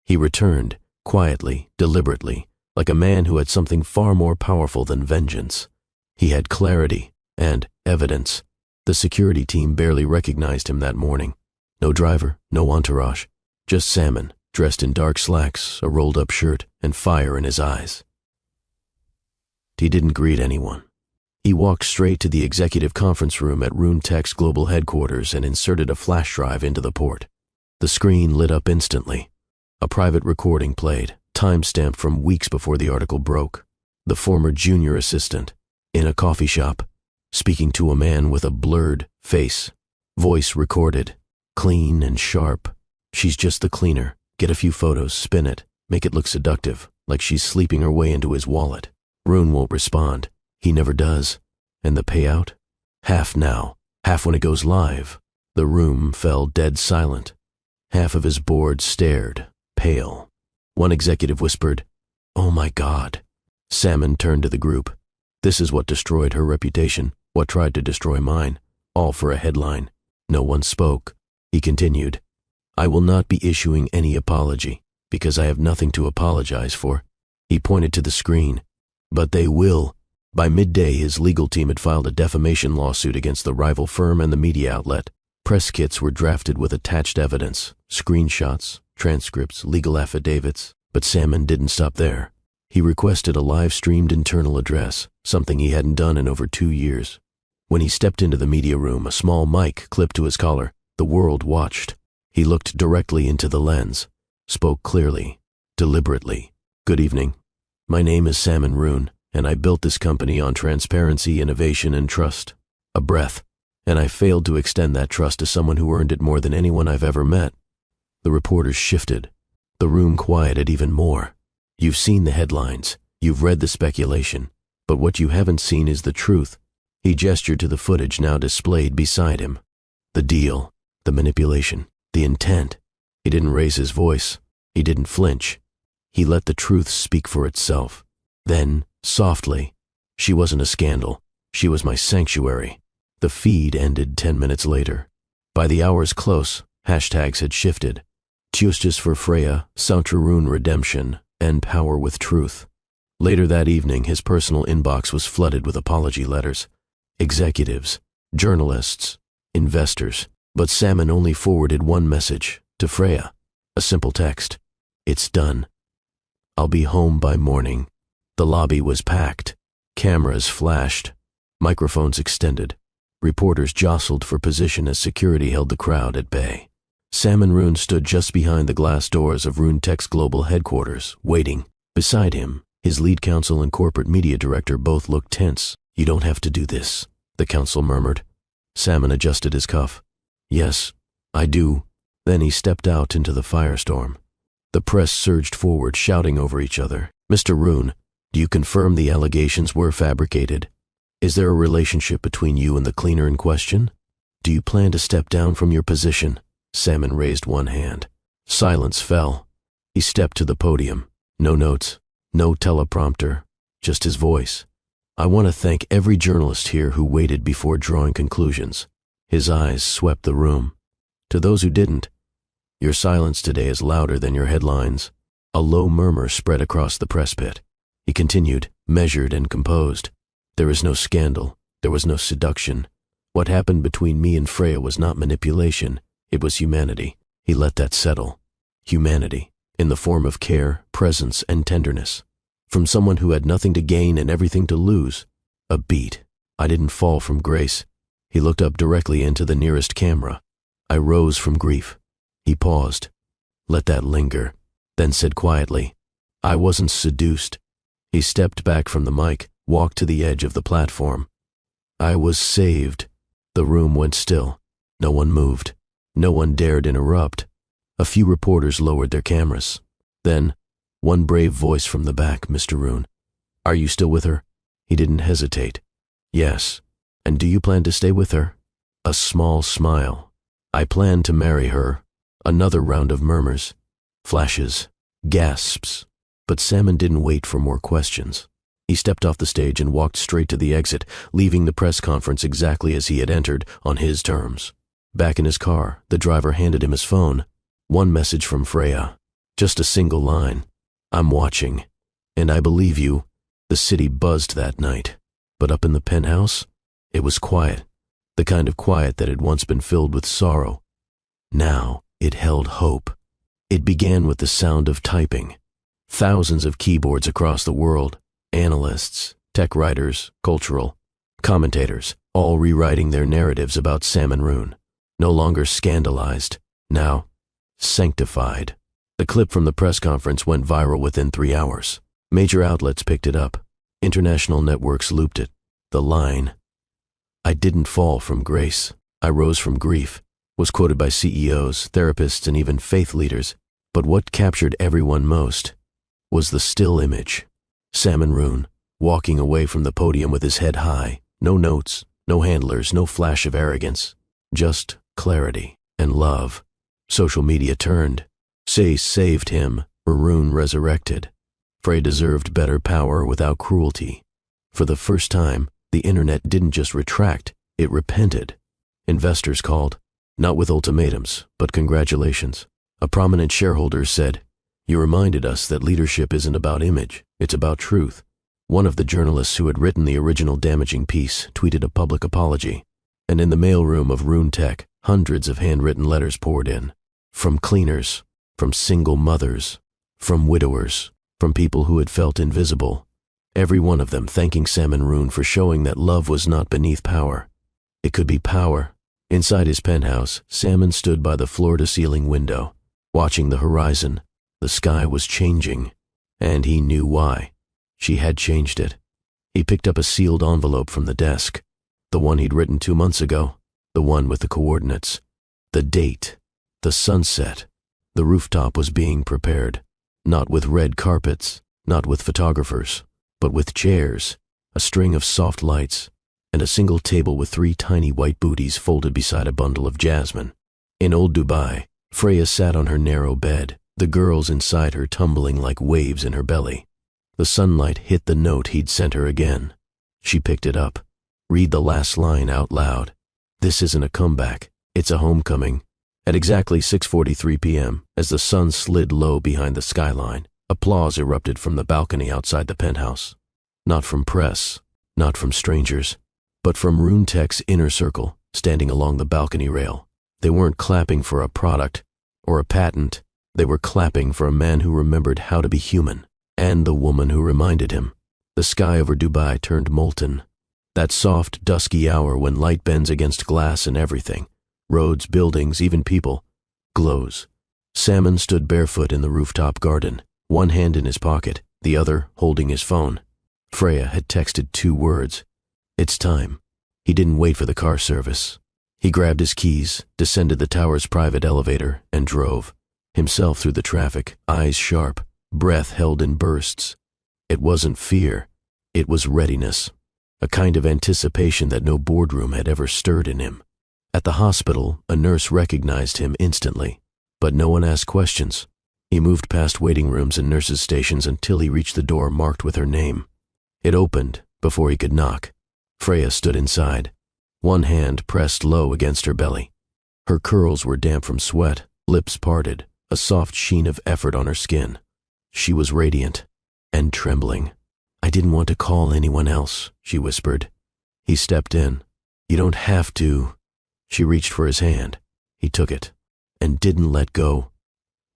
He returned, quietly, deliberately, like a man who had something far more powerful than vengeance. He had clarity and evidence. The security team barely recognized him that morning. No driver, no entourage, just Salmon, dressed in dark slacks, a rolled-up shirt, and fire in his eyes. He didn't greet anyone. He walked straight to the executive conference room at Rune Tech's global headquarters and inserted a flash drive into the port. The screen lit up instantly. A private recording played, time-stamped from weeks before the article broke. The former junior assistant, in a coffee shop, speaking to a man with a blurred face. Voice recorded, clean and sharp. "She's just the cleaner. Get a few photos, spin it, make it look seductive, like she's sleeping her way into his wallet. Rune won't respond. He never does. And the payout? Half now, half when it goes live." The room fell dead silent. Half of his board stared, pale. One executive whispered, "Oh my God." Salmon turned to the group. "This is what destroyed her reputation, what tried to destroy mine, all for a headline." No one spoke. He continued, "I will not be issuing any apology, because I have nothing to apologize for." He pointed to the screen. "But they will." By midday, his legal team had filed a defamation lawsuit against the rival firm and the media outlet. Press kits were drafted with attached evidence, screenshots, transcripts, legal affidavits, but Salmon didn't stop there. He requested a live-streamed internal address, something he hadn't done in over 2 years. When he stepped into the media room, a small mic clipped to his collar. The world watched. He looked directly into the lens, spoke clearly, deliberately. "Good evening. My name is Salmon Rune, and I built this company on transparency, innovation, and trust. A breath. And I failed to extend that trust to someone who earned it more than anyone I've ever met." The reporters shifted. The room quieted even more. "You've seen the headlines. You've read the speculation. But what you haven't seen is the truth." He gestured to the footage now displayed beside him. The deal, the manipulation, the intent. He didn't raise his voice. He didn't flinch. He let the truth speak for itself. Then, softly, "She wasn't a scandal. She was my sanctuary." The feed ended 10 minutes later. By the hour's close, hashtags had shifted. Justice for Freya, Sautrarune redemption, and power with truth. Later that evening, his personal inbox was flooded with apology letters. Executives, journalists, investors. But Salmon only forwarded one message, to Freya. A simple text. "It's done. I'll be home by morning." The lobby was packed. Cameras flashed. Microphones extended. Reporters jostled for position as security held the crowd at bay. Salmon Rune stood just behind the glass doors of Rune Tech's global headquarters, waiting. Beside him, his lead counsel and corporate media director both looked tense. "You don't have to do this," the counsel murmured. Salmon adjusted his cuff. "Yes, I do." Then he stepped out into the firestorm. The press surged forward, shouting over each other. "Mr. Rune, do you confirm the allegations were fabricated? Is there a relationship between you and the cleaner in question? Do you plan to step down from your position?" Salmon raised one hand. Silence fell. He stepped to the podium. No notes, no teleprompter, just his voice. "I want to thank every journalist here who waited before drawing conclusions." His eyes swept the room. "To those who didn't, your silence today is louder than your headlines." A low murmur spread across the press pit. He continued, measured and composed. "There is no scandal. There was no seduction. What happened between me and Freya was not manipulation. It was humanity." He let that settle. Humanity, in the form of care, presence, and tenderness. From someone who had nothing to gain and everything to lose. A beat. "I didn't fall from grace." He looked up directly into the nearest camera. "I rose from grief." He paused. Let that linger. Then said quietly, "I wasn't seduced." He stepped back from the mic, walked to the edge of the platform. "I was saved." The room went still. No one moved. No one dared interrupt. A few reporters lowered their cameras. Then, one brave voice from the back, "Mr. Roon, are you still with her?" He didn't hesitate. "Yes." "And do you plan to stay with her?" A small smile. "I plan to marry her." Another round of murmurs. Flashes. Gasps. But Salmon didn't wait for more questions. He stepped off the stage and walked straight to the exit, leaving the press conference exactly as he had entered, on his terms. Back in his car, the driver handed him his phone. One message from Freya. Just a single line. "I'm watching. And I believe you." The city buzzed that night. But up in the penthouse, it was quiet. The kind of quiet that had once been filled with sorrow. Now it held hope. It began with the sound of typing. Thousands of keyboards across the world. Analysts, tech writers, cultural commentators, all rewriting their narratives about Salmon Roon. No longer scandalized. Now, sanctified. The clip from the press conference went viral within 3 hours. Major outlets picked it up. International networks looped it. The line, "I didn't fall from grace. I rose from grief," was quoted by CEOs, therapists, and even faith leaders. But what captured everyone most was the still image. Salmon Roon, walking away from the podium with his head high. No notes, no handlers, no flash of arrogance. Just clarity and love. Social media turned. Say saved him, Roon resurrected. Frey deserved better power without cruelty. For the first time, the internet didn't just retract, it repented. Investors called, not with ultimatums, but congratulations. A prominent shareholder said, "You reminded us that leadership isn't about image, it's about truth." One of the journalists who had written the original damaging piece tweeted a public apology. And in the mailroom of Roon Tech, hundreds of handwritten letters poured in. From cleaners, from single mothers, from widowers, from people who had felt invisible. Every one of them thanking Salmon Roon for showing that love was not beneath power. It could be power. Inside his penthouse, Salmon stood by the floor-to-ceiling window, watching the horizon. The sky was changing, and he knew why. She had changed it. He picked up a sealed envelope from the desk. The one he'd written 2 months ago. The one with the coordinates. The date. The sunset. The rooftop was being prepared. Not with red carpets, not with photographers, but with chairs, a string of soft lights, and a single table with 3 tiny white booties folded beside a bundle of jasmine. In old Dubai, Freya sat on her narrow bed, the girls inside her tumbling like waves in her belly. The sunlight hit the note he'd sent her again. She picked it up. Read the last line out loud. "This isn't a comeback, it's a homecoming." At exactly 6:43 p.m., as the sun slid low behind the skyline, applause erupted from the balcony outside the penthouse. Not from press, not from strangers, but from Roon Tech's inner circle, standing along the balcony rail. They weren't clapping for a product or a patent. They were clapping for a man who remembered how to be human, and the woman who reminded him. The sky over Dubai turned molten. That soft, dusky hour when light bends against glass and everything, roads, buildings, even people, glows. Salmon stood barefoot in the rooftop garden, one hand in his pocket, the other holding his phone. Freya had texted 2 words. "It's time." He didn't wait for the car service. He grabbed his keys, descended the tower's private elevator, and drove. Himself through the traffic, eyes sharp, breath held in bursts. It wasn't fear. It was readiness. A kind of anticipation that no boardroom had ever stirred in him. At the hospital, a nurse recognized him instantly, but no one asked questions. He moved past waiting rooms and nurses' stations until he reached the door marked with her name. It opened before he could knock. Freya stood inside, one hand pressed low against her belly. Her curls were damp from sweat, lips parted, a soft sheen of effort on her skin. She was radiant and trembling. "I didn't want to call anyone else," she whispered. He stepped in. "You don't have to." She reached for his hand. He took it and didn't let go.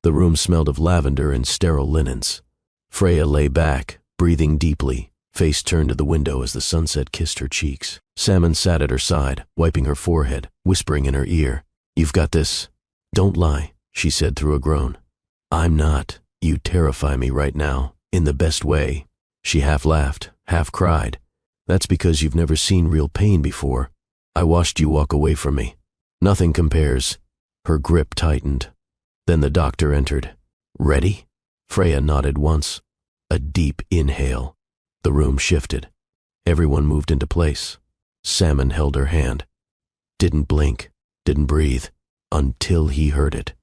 The room smelled of lavender and sterile linens. Freya lay back, breathing deeply, face turned to the window as the sunset kissed her cheeks. Salmon sat at her side, wiping her forehead, whispering in her ear. "You've got this." "Don't lie," she said through a groan. "I'm not. You terrify me right now, in the best way." She half laughed, half cried. "That's because you've never seen real pain before. I watched you walk away from me. Nothing compares." Her grip tightened. Then the doctor entered. "Ready?" Freya nodded once. A deep inhale. The room shifted. Everyone moved into place. Salmon held her hand. Didn't blink, didn't breathe, until he heard it.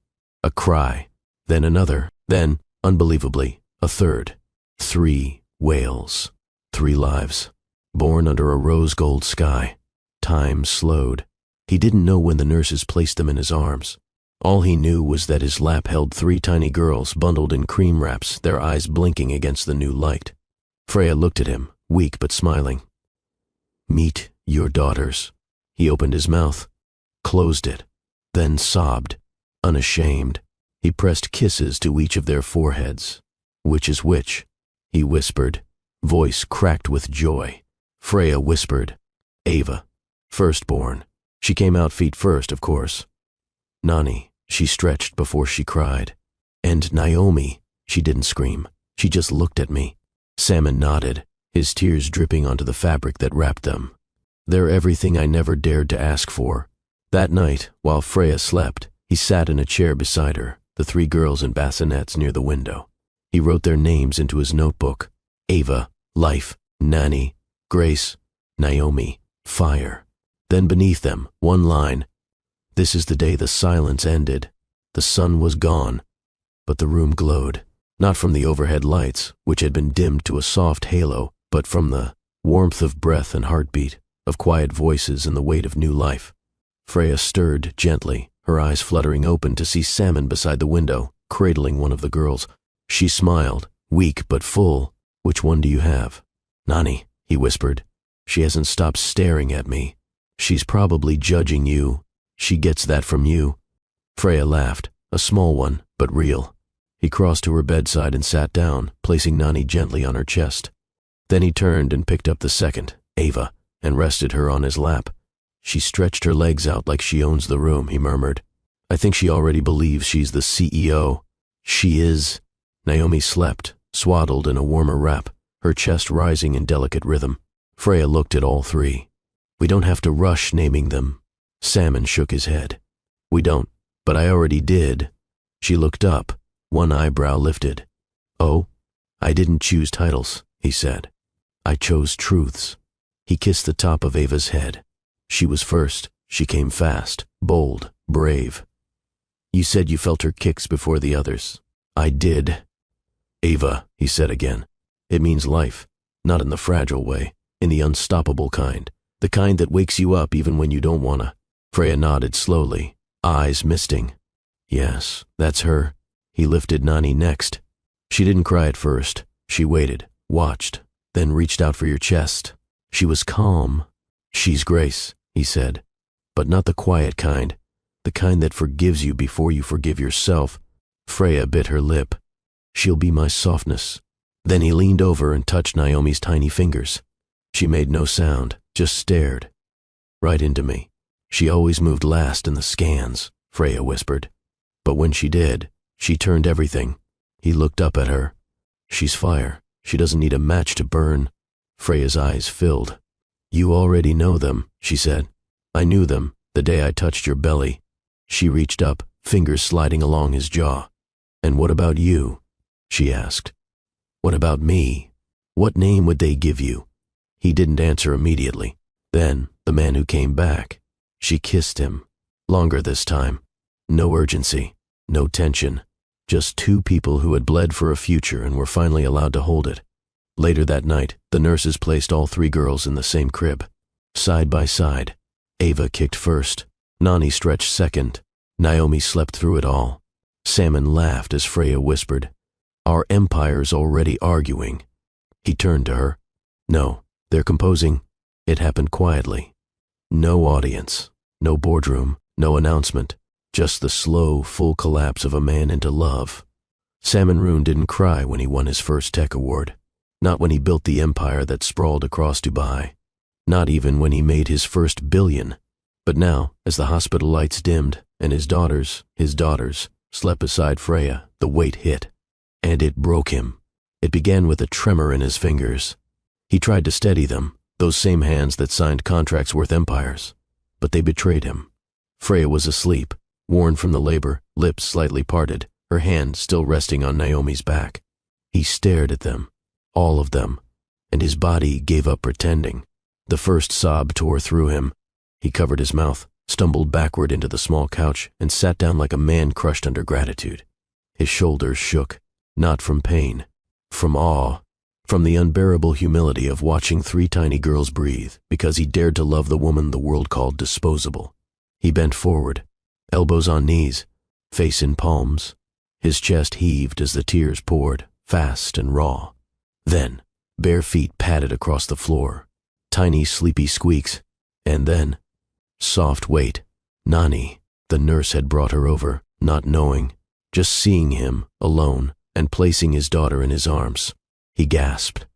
A cry, then another, then, unbelievably, a third. 3 whales, 3 lives, born under a rose-gold sky. Time slowed. He didn't know when the nurses placed them in his arms. All he knew was that his lap held 3 tiny girls bundled in cream wraps, their eyes blinking against the new light. Freya looked at him, weak but smiling. "Meet your daughters." He opened his mouth, closed it, then sobbed, unashamed. He pressed kisses to each of their foreheads. "Which is which?" he whispered, voice cracked with joy. Freya whispered, "Ava, firstborn." She came out feet first, of course. "Nani," she stretched before she cried. "And Naomi." She didn't scream. She just looked at me. Salmon nodded, his tears dripping onto the fabric that wrapped them. "They're everything I never dared to ask for." That night, while Freya slept, he sat in a chair beside her, the 3 girls in bassinets near the window. He wrote their names into his notebook. Ava, life; Nani, grace; Naomi, fire. Then beneath them, one line. This is the day the silence ended. The sun was gone, but the room glowed, not from the overhead lights, which had been dimmed to a soft halo, but from the warmth of breath and heartbeat, of quiet voices and the weight of new life. Freya stirred gently, her eyes fluttering open to see Salmon beside the window, cradling one of the girls. She smiled, weak but full. "Which one do you have?" "Nani," he whispered. "She hasn't stopped staring at me. She's probably judging you. She gets that from you." Freya laughed, a small one, but real. He crossed to her bedside and sat down, placing Nani gently on her chest. Then he turned and picked up the second, Ava, and rested her on his lap. "She stretched her legs out like she owns the room," he murmured. "I think she already believes she's the CEO. She is." Naomi slept, swaddled in a warmer wrap, her chest rising in delicate rhythm. Freya looked at all 3. "We don't have to rush naming them." Salmon shook his head. "We don't, but I already did." She looked up, one eyebrow lifted. "Oh, I didn't choose titles," he said. "I chose truths." He kissed the top of Ava's head. She was first. She came fast, bold, brave. "You said you felt her kicks before the others." "I did." "Ava," he said again. "It means life, not in the fragile way, in the unstoppable kind, the kind that wakes you up even when you don't wanna." Freya nodded slowly, eyes misting. "Yes, that's her." He lifted Nani next. She didn't cry at first. She waited, watched, then reached out for your chest. She was calm. "She's Grace," he said, "but not the quiet kind, the kind that forgives you before you forgive yourself." Freya bit her lip. "She'll be my softness." Then he leaned over and touched Naomi's tiny fingers. She made no sound, just stared. "Right into me. She always moved last in the scans," Freya whispered. "But when she did, she turned everything." He looked up at her. "She's fire. She doesn't need a match to burn." Freya's eyes filled. "You already know them," she said. "I knew them the day I touched your belly." She reached up, fingers sliding along his jaw. "And what about you?" she asked. "What about me? What name would they give you?" He didn't answer immediately. Then, the man who came back. She kissed him. Longer this time. No urgency, no tension. Just two people who had bled for a future and were finally allowed to hold it. Later that night, the nurses placed all three girls in the same crib. Side by side. Ava kicked first. Nani stretched second. Naomi slept through it all. Salmon laughed as Freya whispered, "Our empire's already arguing." He turned to her. "No, they're composing." It happened quietly. No audience, no boardroom, no announcement, just the slow, full collapse of a man into love. Salmon Rune didn't cry when he won his first tech award. Not when he built the empire that sprawled across Dubai. Not even when he made his first billion. But now, as the hospital lights dimmed and his daughters, slept beside Freya, the weight hit. And it broke him. It began with a tremor in his fingers. He tried to steady them, those same hands that signed contracts worth empires. But they betrayed him. Freya was asleep, worn from the labor, lips slightly parted, her hand still resting on Naomi's back. He stared at them, all of them, and his body gave up pretending. The first sob tore through him. He covered his mouth, stumbled backward into the small couch, and sat down like a man crushed under gratitude. His shoulders shook, not from pain, from awe, from the unbearable humility of watching three tiny girls breathe because he dared to love the woman the world called disposable. He bent forward, elbows on knees, face in palms. His chest heaved as the tears poured, fast and raw. Then, bare feet padded across the floor, tiny sleepy squeaks, and then, soft weight. Nani, the nurse had brought her over, not knowing, just seeing him, alone, and placing his daughter in his arms. He gasped,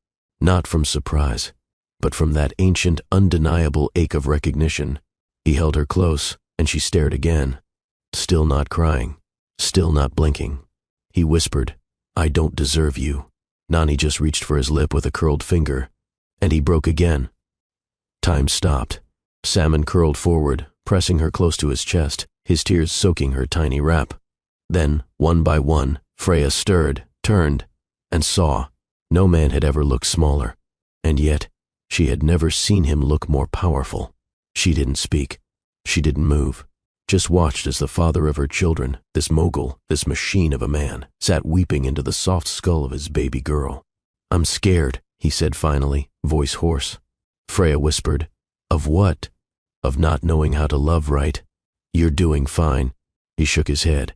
not from surprise, but from that ancient, undeniable ache of recognition. He held her close, and she stared again, still not crying, still not blinking. He whispered, "I don't deserve you." Nani just reached for his lip with a curled finger, and he broke again. Time stopped. Salmon curled forward, pressing her close to his chest, his tears soaking her tiny wrap. Then, one by one, Freya stirred, turned, and saw. No man had ever looked smaller, and yet she had never seen him look more powerful. She didn't speak. She didn't move. Just watched as the father of her children, this mogul, this machine of a man, sat weeping into the soft skull of his baby girl. "I'm scared," he said finally, voice hoarse. Freya whispered, "Of what?" "Of not knowing how to love right." "You're doing fine." He shook his head.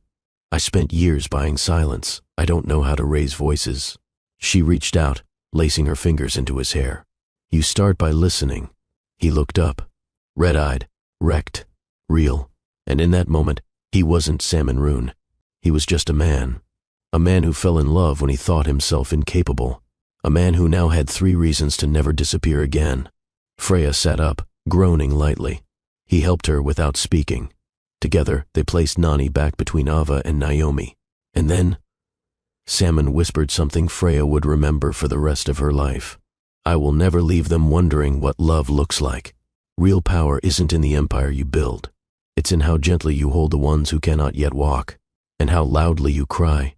"I spent years buying silence. I don't know how to raise voices." She reached out, lacing her fingers into his hair. "You start by listening." He looked up, red-eyed, wrecked, real. And in that moment, he wasn't Salmon Rune. He was just a man who fell in love when he thought himself incapable. A man who now had 3 reasons to never disappear again. Freya sat up, groaning lightly. He helped her without speaking. Together, they placed Nani back between Ava and Naomi. And then, Salmon whispered something Freya would remember for the rest of her life. "I will never leave them wondering what love looks like. Real power isn't in the empire you build. It's in how gently you hold the ones who cannot yet walk, and how loudly you cry,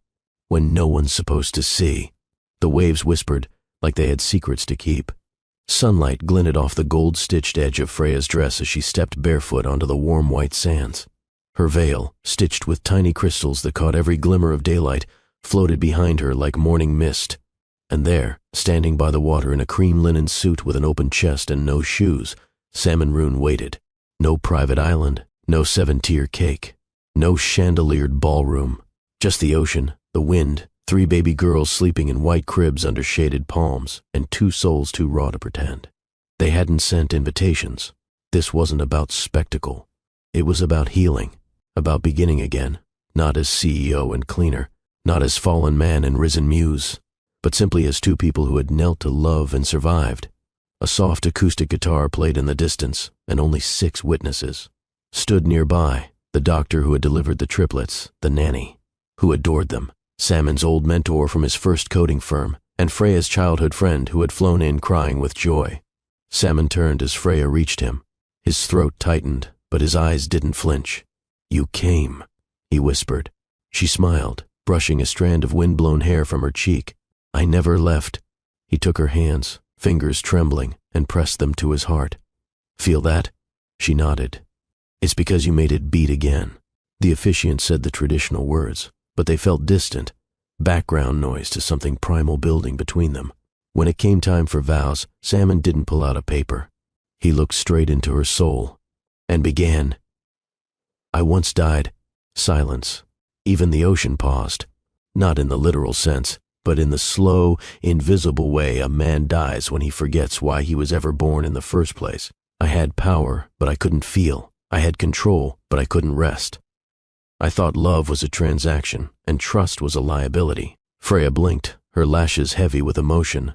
when no one's supposed to see." The waves whispered, like they had secrets to keep. Sunlight glinted off the gold-stitched edge of Freya's dress as she stepped barefoot onto the warm white sands. Her veil, stitched with tiny crystals that caught every glimmer of daylight, floated behind her like morning mist. And there, standing by the water in a cream linen suit with an open chest and no shoes, Salmon Rune waited. No private island, no 7-tier cake, no chandeliered ballroom. Just the ocean, the wind, 3 baby girls sleeping in white cribs under shaded palms, and 2 souls too raw to pretend. They hadn't sent invitations. This wasn't about spectacle. It was about healing, about beginning again, not as CEO and cleaner, not as fallen man and risen muse, but simply as 2 people who had knelt to love and survived. A soft acoustic guitar played in the distance, and only 6 witnesses. Stood nearby, the doctor who had delivered the triplets, the nanny, who adored them, Salmon's old mentor from his first coding firm, and Freya's childhood friend who had flown in crying with joy. Salmon turned as Freya reached him. His throat tightened, but his eyes didn't flinch. "You came," he whispered. She smiled, brushing a strand of wind-blown hair from her cheek. "I never left." He took her hands, fingers trembling, and pressed them to his heart. "Feel that?" She nodded. It's because you made it beat again. The officiant said the traditional words, but they felt distant, background noise to something primal building between them. When it came time for vows, Salmon didn't pull out a paper. He looked straight into her soul and began. I once died. Silence. Even the ocean paused. Not in the literal sense, but in the slow, invisible way a man dies when he forgets why he was ever born in the first place. I had power, but I couldn't feel. I had control, but I couldn't rest. I thought love was a transaction, and trust was a liability. Freya blinked, her lashes heavy with emotion.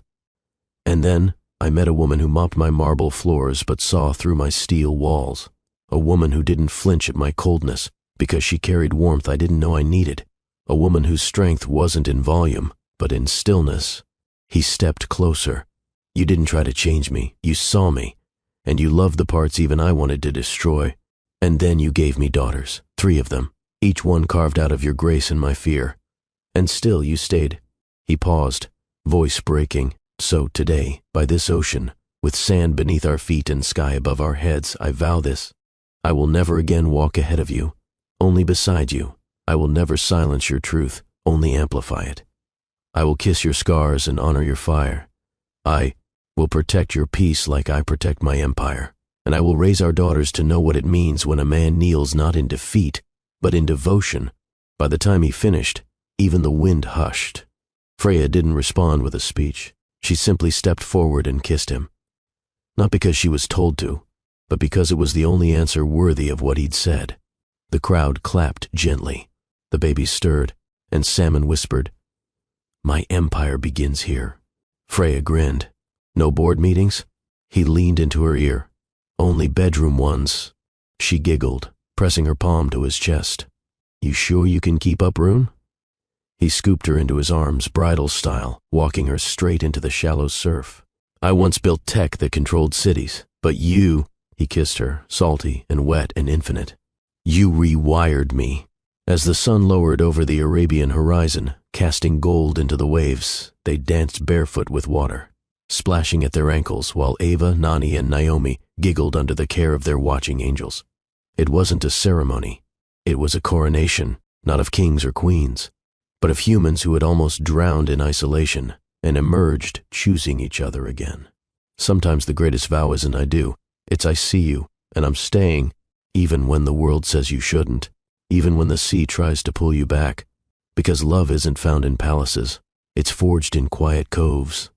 And then I met a woman who mopped my marble floors but saw through my steel walls. A woman who didn't flinch at my coldness because she carried warmth I didn't know I needed. A woman whose strength wasn't in volume, but in stillness. He stepped closer. You didn't try to change me. You saw me. And you loved the parts even I wanted to destroy. And then you gave me daughters, 3 of them, each one carved out of your grace and my fear. And still you stayed. He paused, voice breaking. So today, by this ocean, with sand beneath our feet and sky above our heads, I vow this. I will never again walk ahead of you, only beside you. I will never silence your truth, only amplify it. I will kiss your scars and honor your fire. I will protect your peace like I protect my empire. And I will raise our daughters to know what it means when a man kneels not in defeat, but in devotion. By the time he finished, even the wind hushed. Freya didn't respond with a speech. She simply stepped forward and kissed him. Not because she was told to, but because it was the only answer worthy of what he'd said. The crowd clapped gently. The babies stirred, and Salmon whispered, My empire begins here. Freya grinned. No board meetings? He leaned into her ear. Only bedroom ones. She giggled, pressing her palm to his chest. You sure you can keep up, Rune? He scooped her into his arms, bridal style, walking her straight into the shallow surf. I once built tech that controlled cities, but you, he kissed her, salty and wet and infinite. You rewired me. As the sun lowered over the Arabian horizon, casting gold into the waves, they danced barefoot with water, splashing at their ankles while Ava, Nani, and Naomi giggled under the care of their watching angels. It wasn't a ceremony. It was a coronation, not of kings or queens, but of humans who had almost drowned in isolation and emerged choosing each other again. Sometimes the greatest vow isn't I do, it's I see you, and I'm staying, even when the world says you shouldn't, even when the sea tries to pull you back, because love isn't found in palaces, it's forged in quiet coves,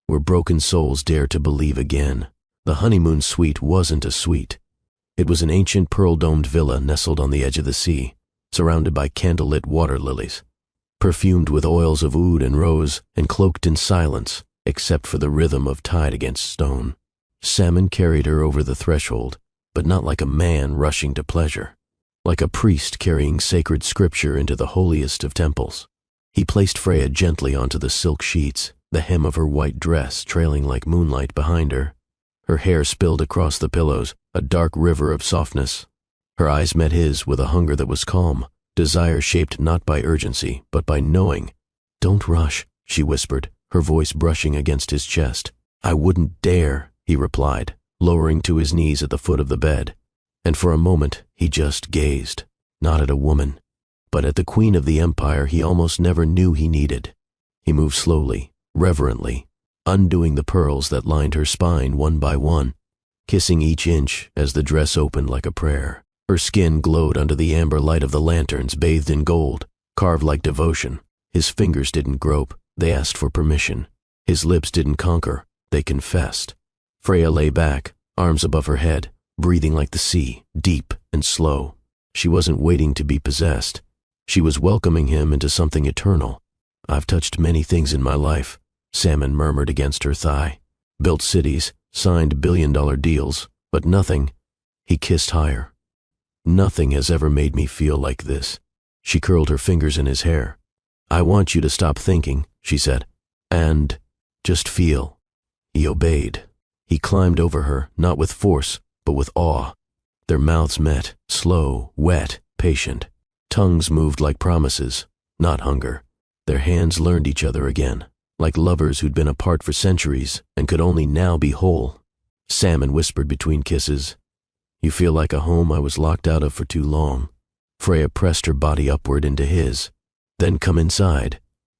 where broken souls dare to believe again. The honeymoon suite wasn't a suite. It was an ancient pearl-domed villa nestled on the edge of the sea, surrounded by candlelit water lilies, perfumed with oils of oud and rose, and cloaked in silence, except for the rhythm of tide against stone. Salmon carried her over the threshold, but not like a man rushing to pleasure, like a priest carrying sacred scripture into the holiest of temples. He placed Freya gently onto the silk sheets, the hem of her white dress trailing like moonlight behind her. Her hair spilled across the pillows, a dark river of softness. Her eyes met his with a hunger that was calm, desire shaped not by urgency, but by knowing. Don't rush, she whispered, her voice brushing against his chest. I wouldn't dare, he replied, lowering to his knees at the foot of the bed. And for a moment, he just gazed, not at a woman, but at the queen of the empire he almost never knew he needed. He moved slowly, reverently, undoing the pearls that lined her spine one by one, kissing each inch as the dress opened like a prayer. Her skin glowed under the amber light of the lanterns bathed in gold, carved like devotion. His fingers didn't grope, they asked for permission. His lips didn't conquer, they confessed. Freya lay back, arms above her head, breathing like the sea, deep and slow. She wasn't waiting to be possessed. She was welcoming him into something eternal. I've touched many things in my life, Salmon murmured against her thigh. Built cities, signed billion-dollar deals, but nothing. He kissed higher. Nothing has ever made me feel like this. She curled her fingers in his hair. I want you to stop thinking, she said, and just feel. He obeyed. He climbed over her, not with force, but with awe. Their mouths met, slow, wet, patient. Tongues moved like promises, not hunger. Their hands learned each other again, like lovers who'd been apart for centuries and could only now be whole. Salmon whispered between kisses, You feel like a home I was locked out of for too long. Freya pressed her body upward into his. Then come inside.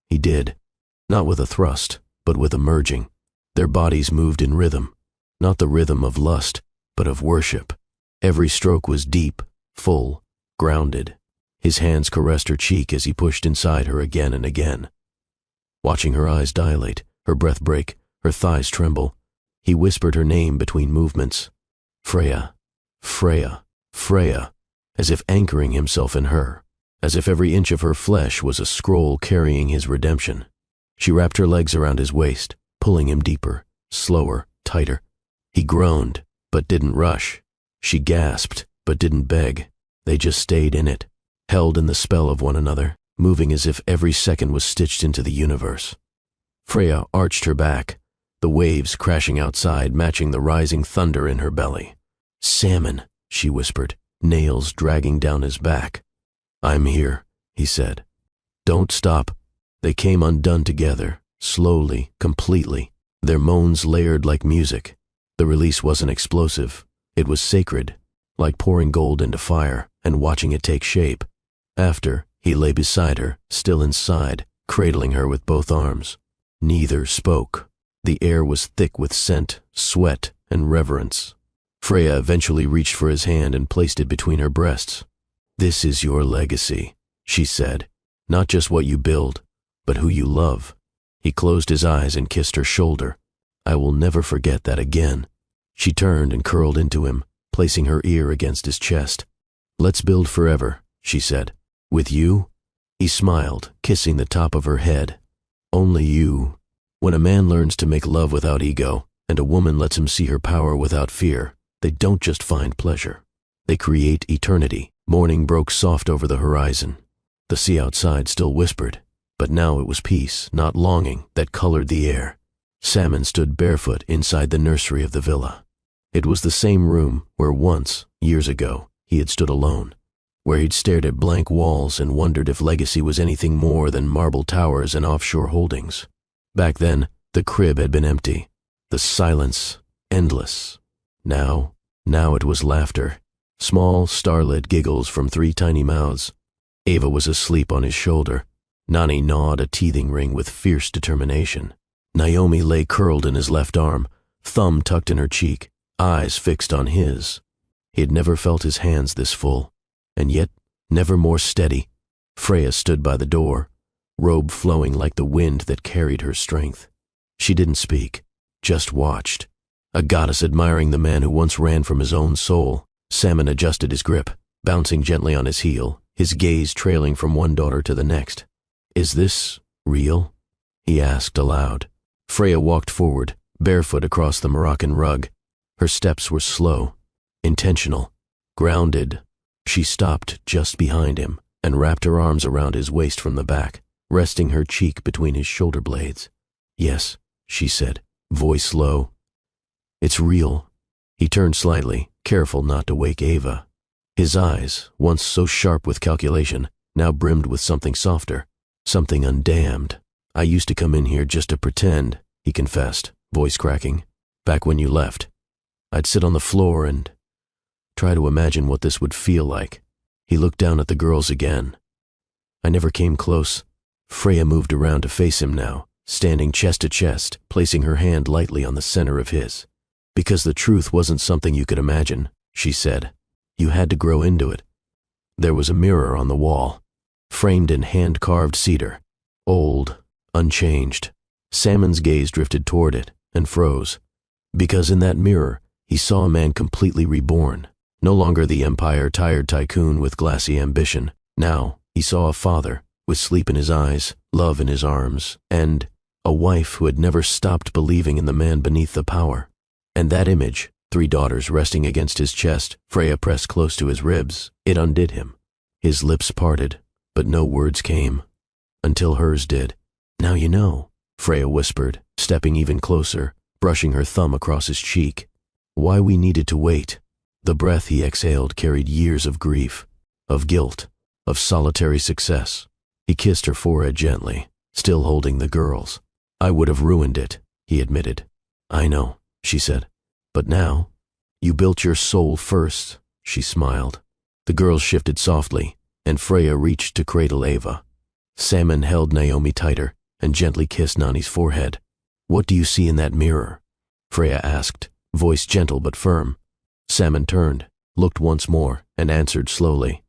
He did. Not with a thrust, but with a merging. Their bodies moved in rhythm. Not the rhythm of lust, but of worship. Every stroke was deep, full, grounded. His hands caressed her cheek as he pushed inside her again and again. Watching her eyes dilate, her breath break, her thighs tremble, he whispered her name between movements. Freya, Freya, Freya, as if anchoring himself in her, as if every inch of her flesh was a scroll carrying his redemption. She wrapped her legs around his waist, pulling him deeper, slower, tighter. He groaned, but didn't rush. She gasped, but didn't beg. They just stayed in it, held in the spell of one another, moving as if every second was stitched into the universe. Freya arched her back, the waves crashing outside matching the rising thunder in her belly. "Salmon," she whispered, nails dragging down his back. "I'm here," he said. "Don't stop." They came undone together, slowly, completely, their moans layered like music. The release wasn't explosive. It was sacred, like pouring gold into fire and watching it take shape. After, he lay beside her, still inside, cradling her with both arms. Neither spoke. The air was thick with scent, sweat, and reverence. Freya eventually reached for his hand and placed it between her breasts. "This is your legacy," she said. "Not just what you build, but who you love." He closed his eyes and kissed her shoulder. "I will never forget that again." She turned and curled into him, placing her ear against his chest. "Let's build forever," she said. "With you?" He smiled, kissing the top of her head. "Only you." When a man learns to make love without ego, and a woman lets him see her power without fear, they don't just find pleasure. They create eternity. Morning broke soft over the horizon. The sea outside still whispered, but now it was peace, not longing, that colored the air. Salmon stood barefoot inside the nursery of the villa. It was the same room where once, years ago, he had stood alone, where he'd stared at blank walls and wondered if legacy was anything more than marble towers and offshore holdings. Back then, the crib had been empty, the silence endless. Now it was laughter, small, starlit giggles from 3 tiny mouths. Ava was asleep on his shoulder. Nani gnawed a teething ring with fierce determination. Naomi lay curled in his left arm, thumb tucked in her cheek, eyes fixed on his. He had never felt his hands this full, and yet never more steady. Freya stood by the door, robe flowing like the wind that carried her strength. She didn't speak, just watched. A goddess admiring the man who once ran from his own soul. Salmon adjusted his grip, bouncing gently on his heel, his gaze trailing from one daughter to the next. "Is this real?" he asked aloud. Freya walked forward, barefoot across the Moroccan rug. Her steps were slow, intentional, grounded. She stopped just behind him and wrapped her arms around his waist from the back, resting her cheek between his shoulder blades. "Yes," she said, voice low. "It's real." He turned slightly, careful not to wake Ava. His eyes, once so sharp with calculation, now brimmed with something softer, something undammed. "I used to come in here just to pretend," he confessed, voice cracking. "Back when you left. I'd sit on the floor and try to imagine what this would feel like." He looked down at the girls again. "I never came close." Freya moved around to face him now, standing chest to chest, placing her hand lightly on the center of his. "Because the truth wasn't something you could imagine," she said. "You had to grow into it." There was a mirror on the wall, framed in hand-carved cedar, old, unchanged. Salmon's gaze drifted toward it and froze, because in that mirror he saw a man completely reborn, no longer the empire-tired tycoon with glassy ambition. Now he saw a father with sleep in his eyes, love in his arms, and a wife who had never stopped believing in the man beneath the power. And that image, 3 daughters resting against his chest, Freya pressed close to his ribs, it undid him. His lips parted, but no words came, until hers did. "Now you know," Freya whispered, stepping even closer, brushing her thumb across his cheek. "Why we needed to wait." The breath he exhaled carried years of grief, of guilt, of solitary success. He kissed her forehead gently, still holding the girls. "I would have ruined it," he admitted. "I know," she said. "But now, You built your soul first, she smiled. The girls shifted softly, and Freya reached to cradle Ava. Salmon held Naomi tighter and gently kissed Nani's forehead. What do you see in that mirror? Freya asked, voice gentle but firm. Salmon turned, looked once more, and answered slowly.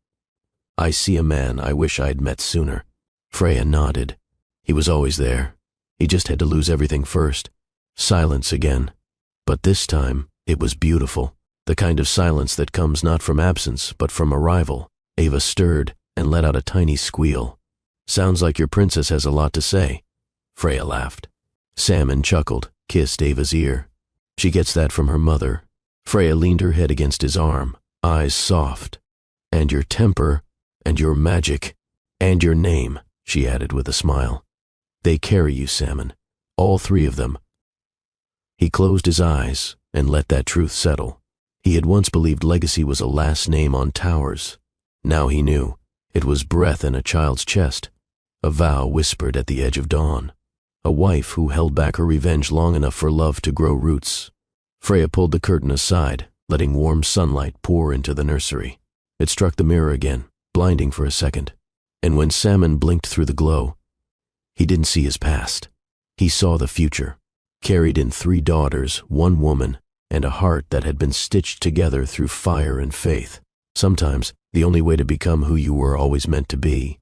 I see a man I wish I'd met sooner. Freya nodded. He was always there. He just had to lose everything first. Silence again. But this time, it was beautiful. The kind of silence that comes not from absence, but from arrival. Ava stirred and let out a tiny squeal. Sounds like your princess has a lot to say. Freya laughed. Salmon chuckled, kissed Ava's ear. She gets that from her mother. Freya leaned her head against his arm, eyes soft. And your temper, and your magic, and your name, she added with a smile. They carry you, Salmon. All three of them. He closed his eyes and let that truth settle. He had once believed legacy was a last name on towers. Now he knew. It was breath in a child's chest, a vow whispered at the edge of dawn, a wife who held back her revenge long enough for love to grow roots. Freya pulled the curtain aside, letting warm sunlight pour into the nursery. It struck the mirror again, blinding for a second. And when Salmon blinked through the glow, he didn't see his past. He saw the future, carried in 3 daughters, 1 woman, and a heart that had been stitched together through fire and faith. Sometimes, the only way to become who you were always meant to be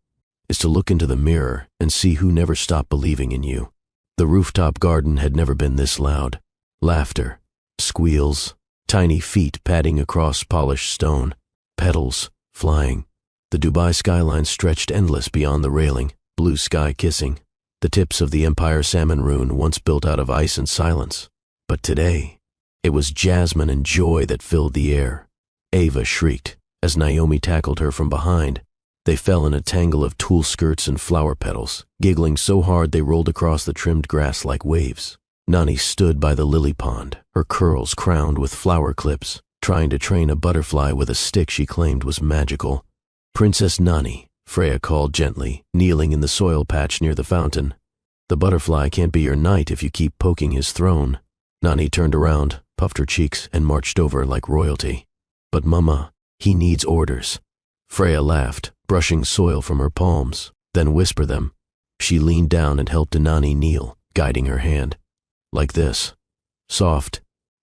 is to look into the mirror and see who never stopped believing in you. The rooftop garden had never been this loud. Laughter, squeals, tiny feet padding across polished stone, petals flying. The Dubai skyline stretched endless beyond the railing, blue sky kissing, the tips of the Empire Salmon Rune once built out of ice and silence. But today, it was jasmine and joy that filled the air. Ava shrieked as Naomi tackled her from behind. They fell in a tangle of tulle skirts and flower petals, giggling so hard they rolled across the trimmed grass like waves. Nani stood by the lily pond, her curls crowned with flower clips, trying to train a butterfly with a stick she claimed was magical. Princess Nani, Freya called gently, kneeling in the soil patch near the fountain. The butterfly can't be your knight if you keep poking his throne. Nani turned around, puffed her cheeks, and marched over like royalty. But Mama, he needs orders. Freya laughed, brushing soil from her palms, then whisper them. She leaned down and helped Nani kneel, guiding her hand. Like this. Soft.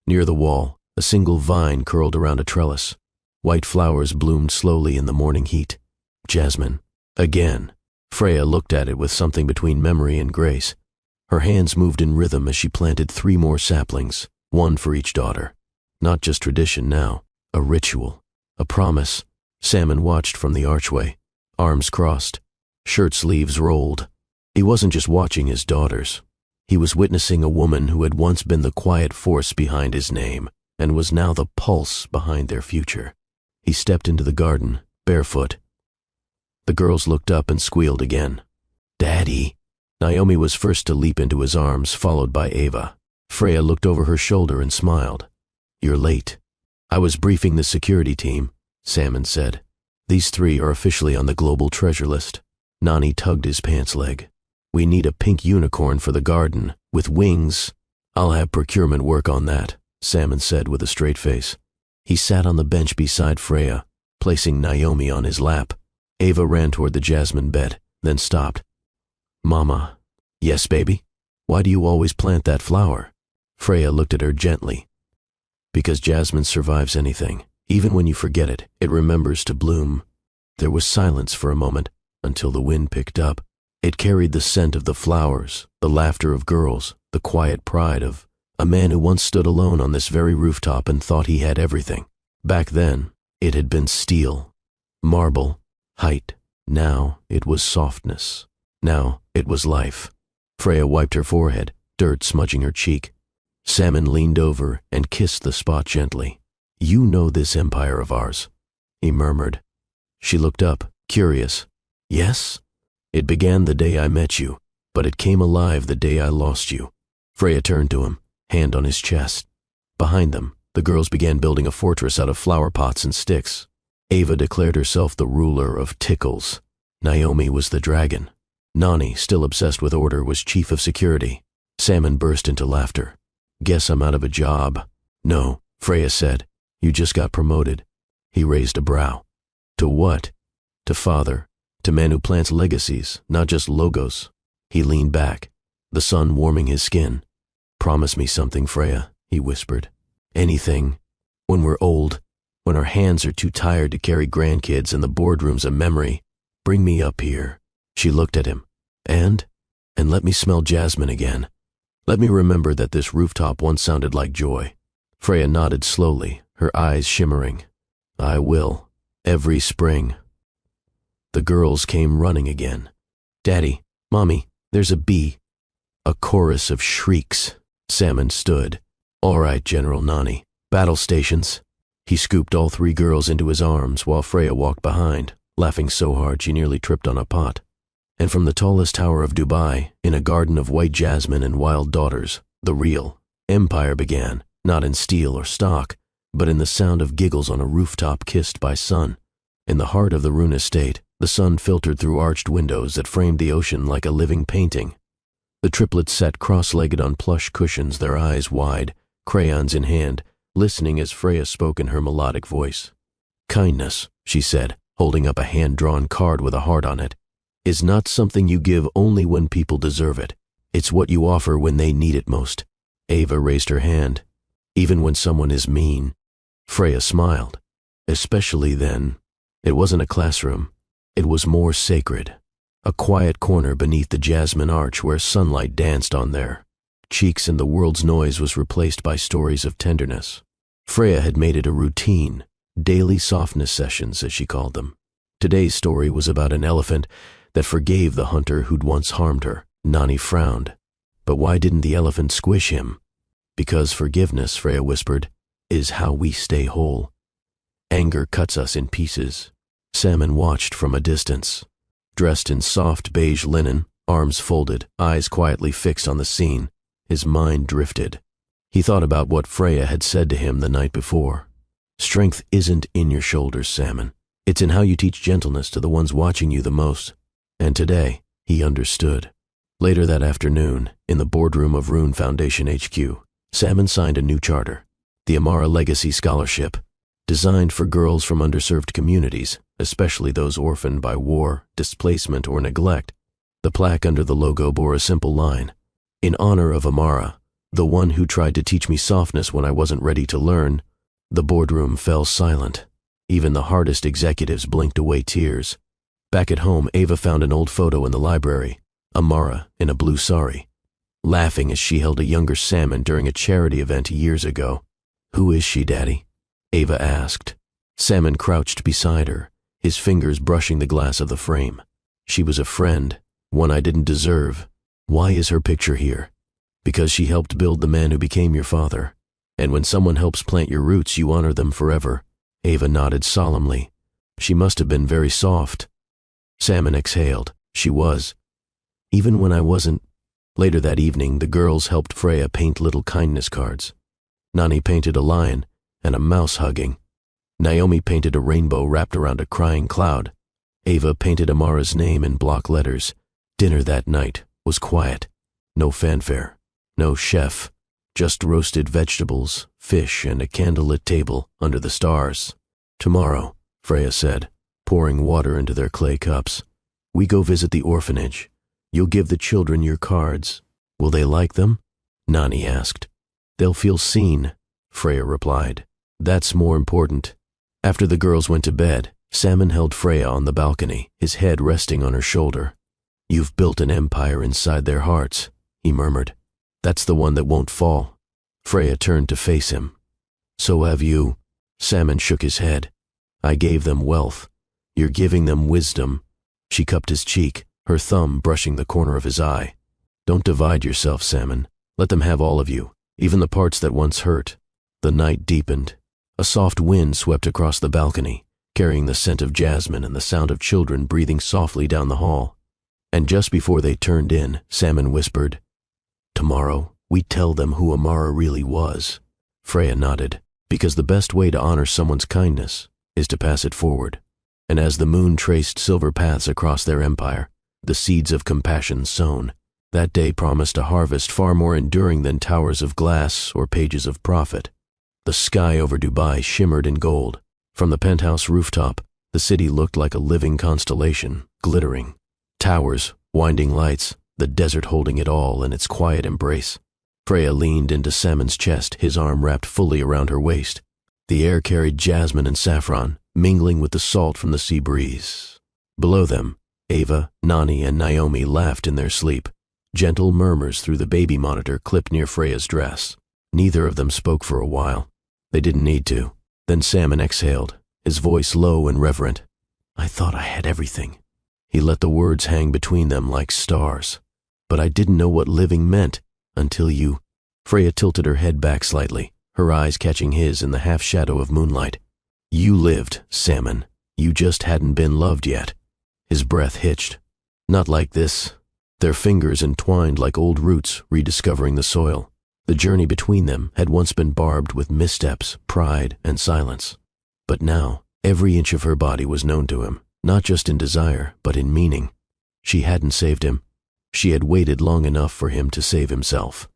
Near the wall, a single vine curled around a trellis. White flowers bloomed slowly in the morning heat. Jasmine. Again. Freya looked at it with something between memory and grace. Her hands moved in rhythm as she planted 3 more saplings, 1 for each daughter. Not just tradition now, a ritual, a promise. Salmon watched from the archway, arms crossed, shirt sleeves rolled. He wasn't just watching his daughters. He was witnessing a woman who had once been the quiet force behind his name and was now the pulse behind their future. He stepped into the garden, barefoot. The girls looked up and squealed again. Daddy. Naomi was first to leap into his arms, followed by Ava. Freya looked over her shoulder and smiled. You're late. I was briefing the security team, Salmon said. These 3 are officially on the global treasure list. Nani tugged his pants leg. We need a pink unicorn for the garden, with wings. I'll have procurement work on that, Salmon said with a straight face. He sat on the bench beside Freya, placing Naomi on his lap. Ava ran toward the jasmine bed, then stopped. Mama. Yes, baby? Why do you always plant that flower? Freya looked at her gently. Because jasmine survives anything. Even when you forget it, it remembers to bloom. There was silence for a moment, until the wind picked up. It carried the scent of the flowers, the laughter of girls, the quiet pride of a man who once stood alone on this very rooftop and thought he had everything. Back then, it had been steel, marble, height. Now it was softness. Now it was life. Freya wiped her forehead, dirt smudging her cheek. Salmon leaned over and kissed the spot gently. You know this empire of ours, he murmured. She looked up, curious. Yes? It began the day I met you, but it came alive the day I lost you. Freya turned to him, hand on his chest. Behind them, the girls began building a fortress out of flower pots and sticks. Ava declared herself the ruler of tickles. Naomi was the dragon. Nani, still obsessed with order, was chief of security. Salmon burst into laughter. Guess I'm out of a job. No, Freya said, You just got promoted." He raised a brow. "To what?" "To father. To man who plants legacies, not just logos." He leaned back, the sun warming his skin. "Promise me something, Freya," he whispered. "Anything. When we're old, when our hands are too tired to carry grandkids and the boardroom's a memory, bring me up here." She looked at him. And let me smell jasmine again. Let me remember that this rooftop once sounded like joy." Freya nodded slowly, her eyes shimmering. "I will. Every spring." The girls came running again. "Daddy, Mommy, there's a bee." A chorus of shrieks. Salmon stood. "All right, General Nani. Battle stations." He scooped all 3 girls into his arms while Freya walked behind, laughing so hard she nearly tripped on a pot. And from the tallest tower of Dubai, in a garden of white jasmine and wild daughters, the real empire began, not in steel or stock, but in the sound of giggles on a rooftop kissed by sun. In the heart of the Rune estate, the sun filtered through arched windows that framed the ocean like a living painting. The triplets sat cross-legged on plush cushions, their eyes wide, crayons in hand, listening as Freya spoke in her melodic voice. "Kindness," she said, holding up a hand-drawn card with a heart on it, "is not something you give only when people deserve it. It's what you offer when they need it most." Ava raised her hand. "Even when someone is mean." Freya smiled. "Especially then." It wasn't a classroom. It was more sacred. A quiet corner beneath the jasmine arch where sunlight danced on their cheeks and the world's noise was replaced by stories of tenderness. Freya had made it a routine, daily softness sessions, as she called them. Today's story was about an elephant that forgave the hunter who'd once harmed her. Nani frowned. But why didn't the elephant squish him? "Because forgiveness," Freya whispered, "is how we stay whole. Anger cuts us in pieces." Salmon watched from a distance. Dressed in soft beige linen, arms folded, eyes quietly fixed on the scene, his mind drifted. He thought about what Freya had said to him the night before. "Strength isn't in your shoulders, Salmon. It's in how you teach gentleness to the ones watching you the most." And today, he understood. Later that afternoon, in the boardroom of Rune Foundation HQ, Salmon signed a new charter, the Amara Legacy Scholarship, designed for girls from underserved communities, especially those orphaned by war, displacement, or neglect. The plaque under the logo bore a simple line, "In honor of Amara, the one who tried to teach me softness when I wasn't ready to learn." The boardroom fell silent. Even the hardest executives blinked away tears. Back at home, Ava found an old photo in the library, Amara in a blue sari, laughing as she held a younger Salmon during a charity event years ago. "Who is she, Daddy?" Ava asked. Salmon crouched beside her, his fingers brushing the glass of the frame. "She was a friend, one I didn't deserve." "Why is her picture here?" "Because she helped build the man who became your father. And when someone helps plant your roots, you honor them forever." Ava nodded solemnly. "She must have been very soft." Salmon exhaled. "She was. Even when I wasn't." Later that evening, the girls helped Freya paint little kindness cards. Nani painted a lion and a mouse hugging. Naomi painted a rainbow wrapped around a crying cloud. Ava painted Amara's name in block letters. Dinner that night was quiet. No fanfare, no chef, just roasted vegetables, fish, and a candlelit table under the stars. "Tomorrow," Freya said, pouring water into their clay cups, "we go visit the orphanage. You'll give the children your cards. Will they like them?" Nani asked. "They'll feel seen," Freya replied. "That's more important." After the girls went to bed, Salmon held Freya on the balcony, his head resting on her shoulder. "You've built an empire inside their hearts," he murmured. "That's the one that won't fall." Freya turned to face him. "So have you." Salmon shook his head. "I gave them wealth. You're giving them wisdom." She cupped his cheek, her thumb brushing the corner of his eye. "Don't divide yourself, Salmon. Let them have all of you, even the parts that once hurt." The night deepened. A soft wind swept across the balcony, carrying the scent of jasmine and the sound of children breathing softly down the hall. And just before they turned in, Salmon whispered, "Tomorrow, we tell them who Amara really was." Freya nodded, because the best way to honor someone's kindness is to pass it forward. And as the moon traced silver paths across their empire, the seeds of compassion sown, that day promised a harvest far more enduring than towers of glass or pages of profit. The sky over Dubai shimmered in gold. From the penthouse rooftop, the city looked like a living constellation, glittering. Towers, winding lights, the desert holding it all in its quiet embrace. Freya leaned into Salmon's chest, his arm wrapped fully around her waist. The air carried jasmine and saffron, mingling with the salt from the sea breeze. Below them, Ava, Nani, and Naomi laughed in their sleep. Gentle murmurs through the baby monitor clipped near Freya's dress. Neither of them spoke for a while. They didn't need to. Then Salmon exhaled, his voice low and reverent. "I thought I had everything." He let the words hang between them like stars. "But I didn't know what living meant until you—" Freya tilted her head back slightly, her eyes catching his in the half-shadow of moonlight. "You lived, Salmon. You just hadn't been loved yet." His breath hitched. "Not like this." Their fingers entwined like old roots, rediscovering the soil. The journey between them had once been barbed with missteps, pride, and silence. But now, every inch of her body was known to him, not just in desire, but in meaning. She hadn't saved him. She had waited long enough for him to save himself.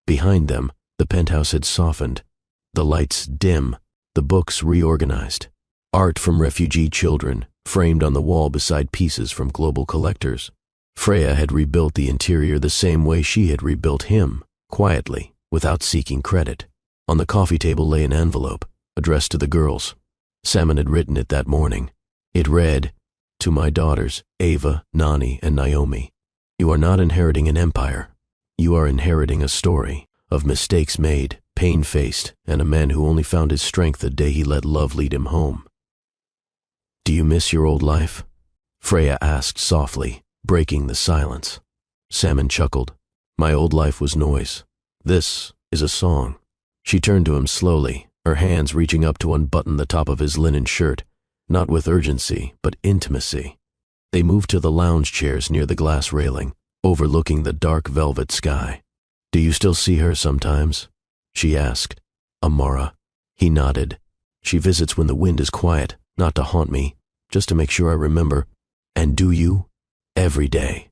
Behind them, the penthouse had softened. The lights dim, the books reorganized. Art from refugee children, framed on the wall beside pieces from global collectors. Freya had rebuilt the interior the same way she had rebuilt him, quietly, without seeking credit. On the coffee table lay an envelope, addressed to the girls. Salmon had written it that morning. It read, "To my daughters, Ava, Nani, and Naomi. You are not inheriting an empire. You are inheriting a story of mistakes made, pain faced, and a man who only found his strength the day he let love lead him home." "Do you miss your old life?" Freya asked softly, breaking the silence. Salmon chuckled. "My old life was noise. This is a song." She turned to him slowly, her hands reaching up to unbutton the top of his linen shirt, not with urgency, but intimacy. They moved to the lounge chairs near the glass railing, overlooking the dark velvet sky. "Do you still see her sometimes?" she asked. "Amara." He nodded. "She visits when the wind is quiet, not to haunt me, just to make sure I remember." "And do you?" "Every day."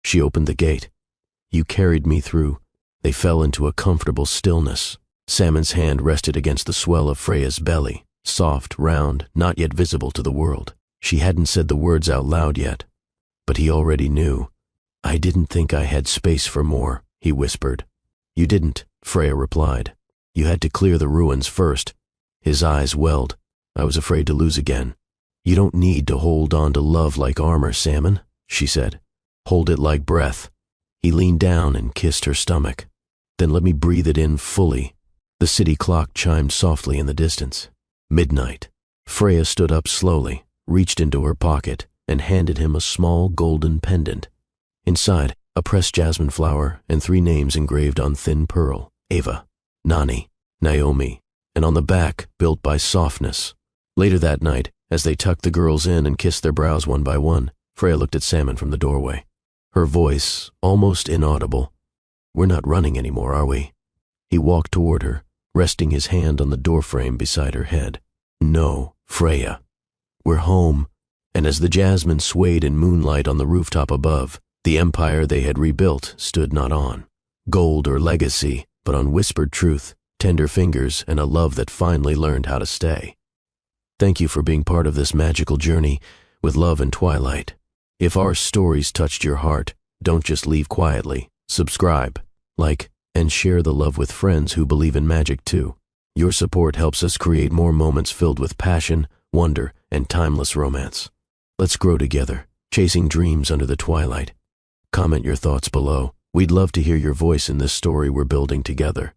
She opened the gate. "You carried me through." They fell into a comfortable stillness. Salmon's hand rested against the swell of Freya's belly, soft, round, not yet visible to the world. She hadn't said the words out loud yet, but he already knew. "I didn't think I had space for more," he whispered. "You didn't," Freya replied. "You had to clear the ruins first." His eyes welled. "I was afraid to lose again." "You don't need to hold on to love like armor, Salmon," she said. "Hold it like breath." He leaned down and kissed her stomach. "Then let me breathe it in fully." The city clock chimed softly in the distance. Midnight. Freya stood up slowly, reached into her pocket, and handed him a small golden pendant. Inside, a pressed jasmine flower and 3 names engraved on thin pearl: Ava, Nani, Naomi, and on the back, built by softness. Later that night, as they tucked the girls in and kissed their brows one by one, Freya looked at Salmon from the doorway. Her voice, almost inaudible. "We're not running anymore, are we?" He walked toward her, resting his hand on the doorframe beside her head. "No, Freya. We're home." And as the jasmine swayed in moonlight on the rooftop above, the empire they had rebuilt stood not on gold or legacy, but on whispered truth, tender fingers, and a love that finally learned how to stay. Thank you for being part of this magical journey with Love and Twilight. If our stories touched your heart, don't just leave quietly. Subscribe, like, and share the love with friends who believe in magic too. Your support helps us create more moments filled with passion, wonder, and timeless romance. Let's grow together, chasing dreams under the twilight. Comment your thoughts below. We'd love to hear your voice in this story we're building together.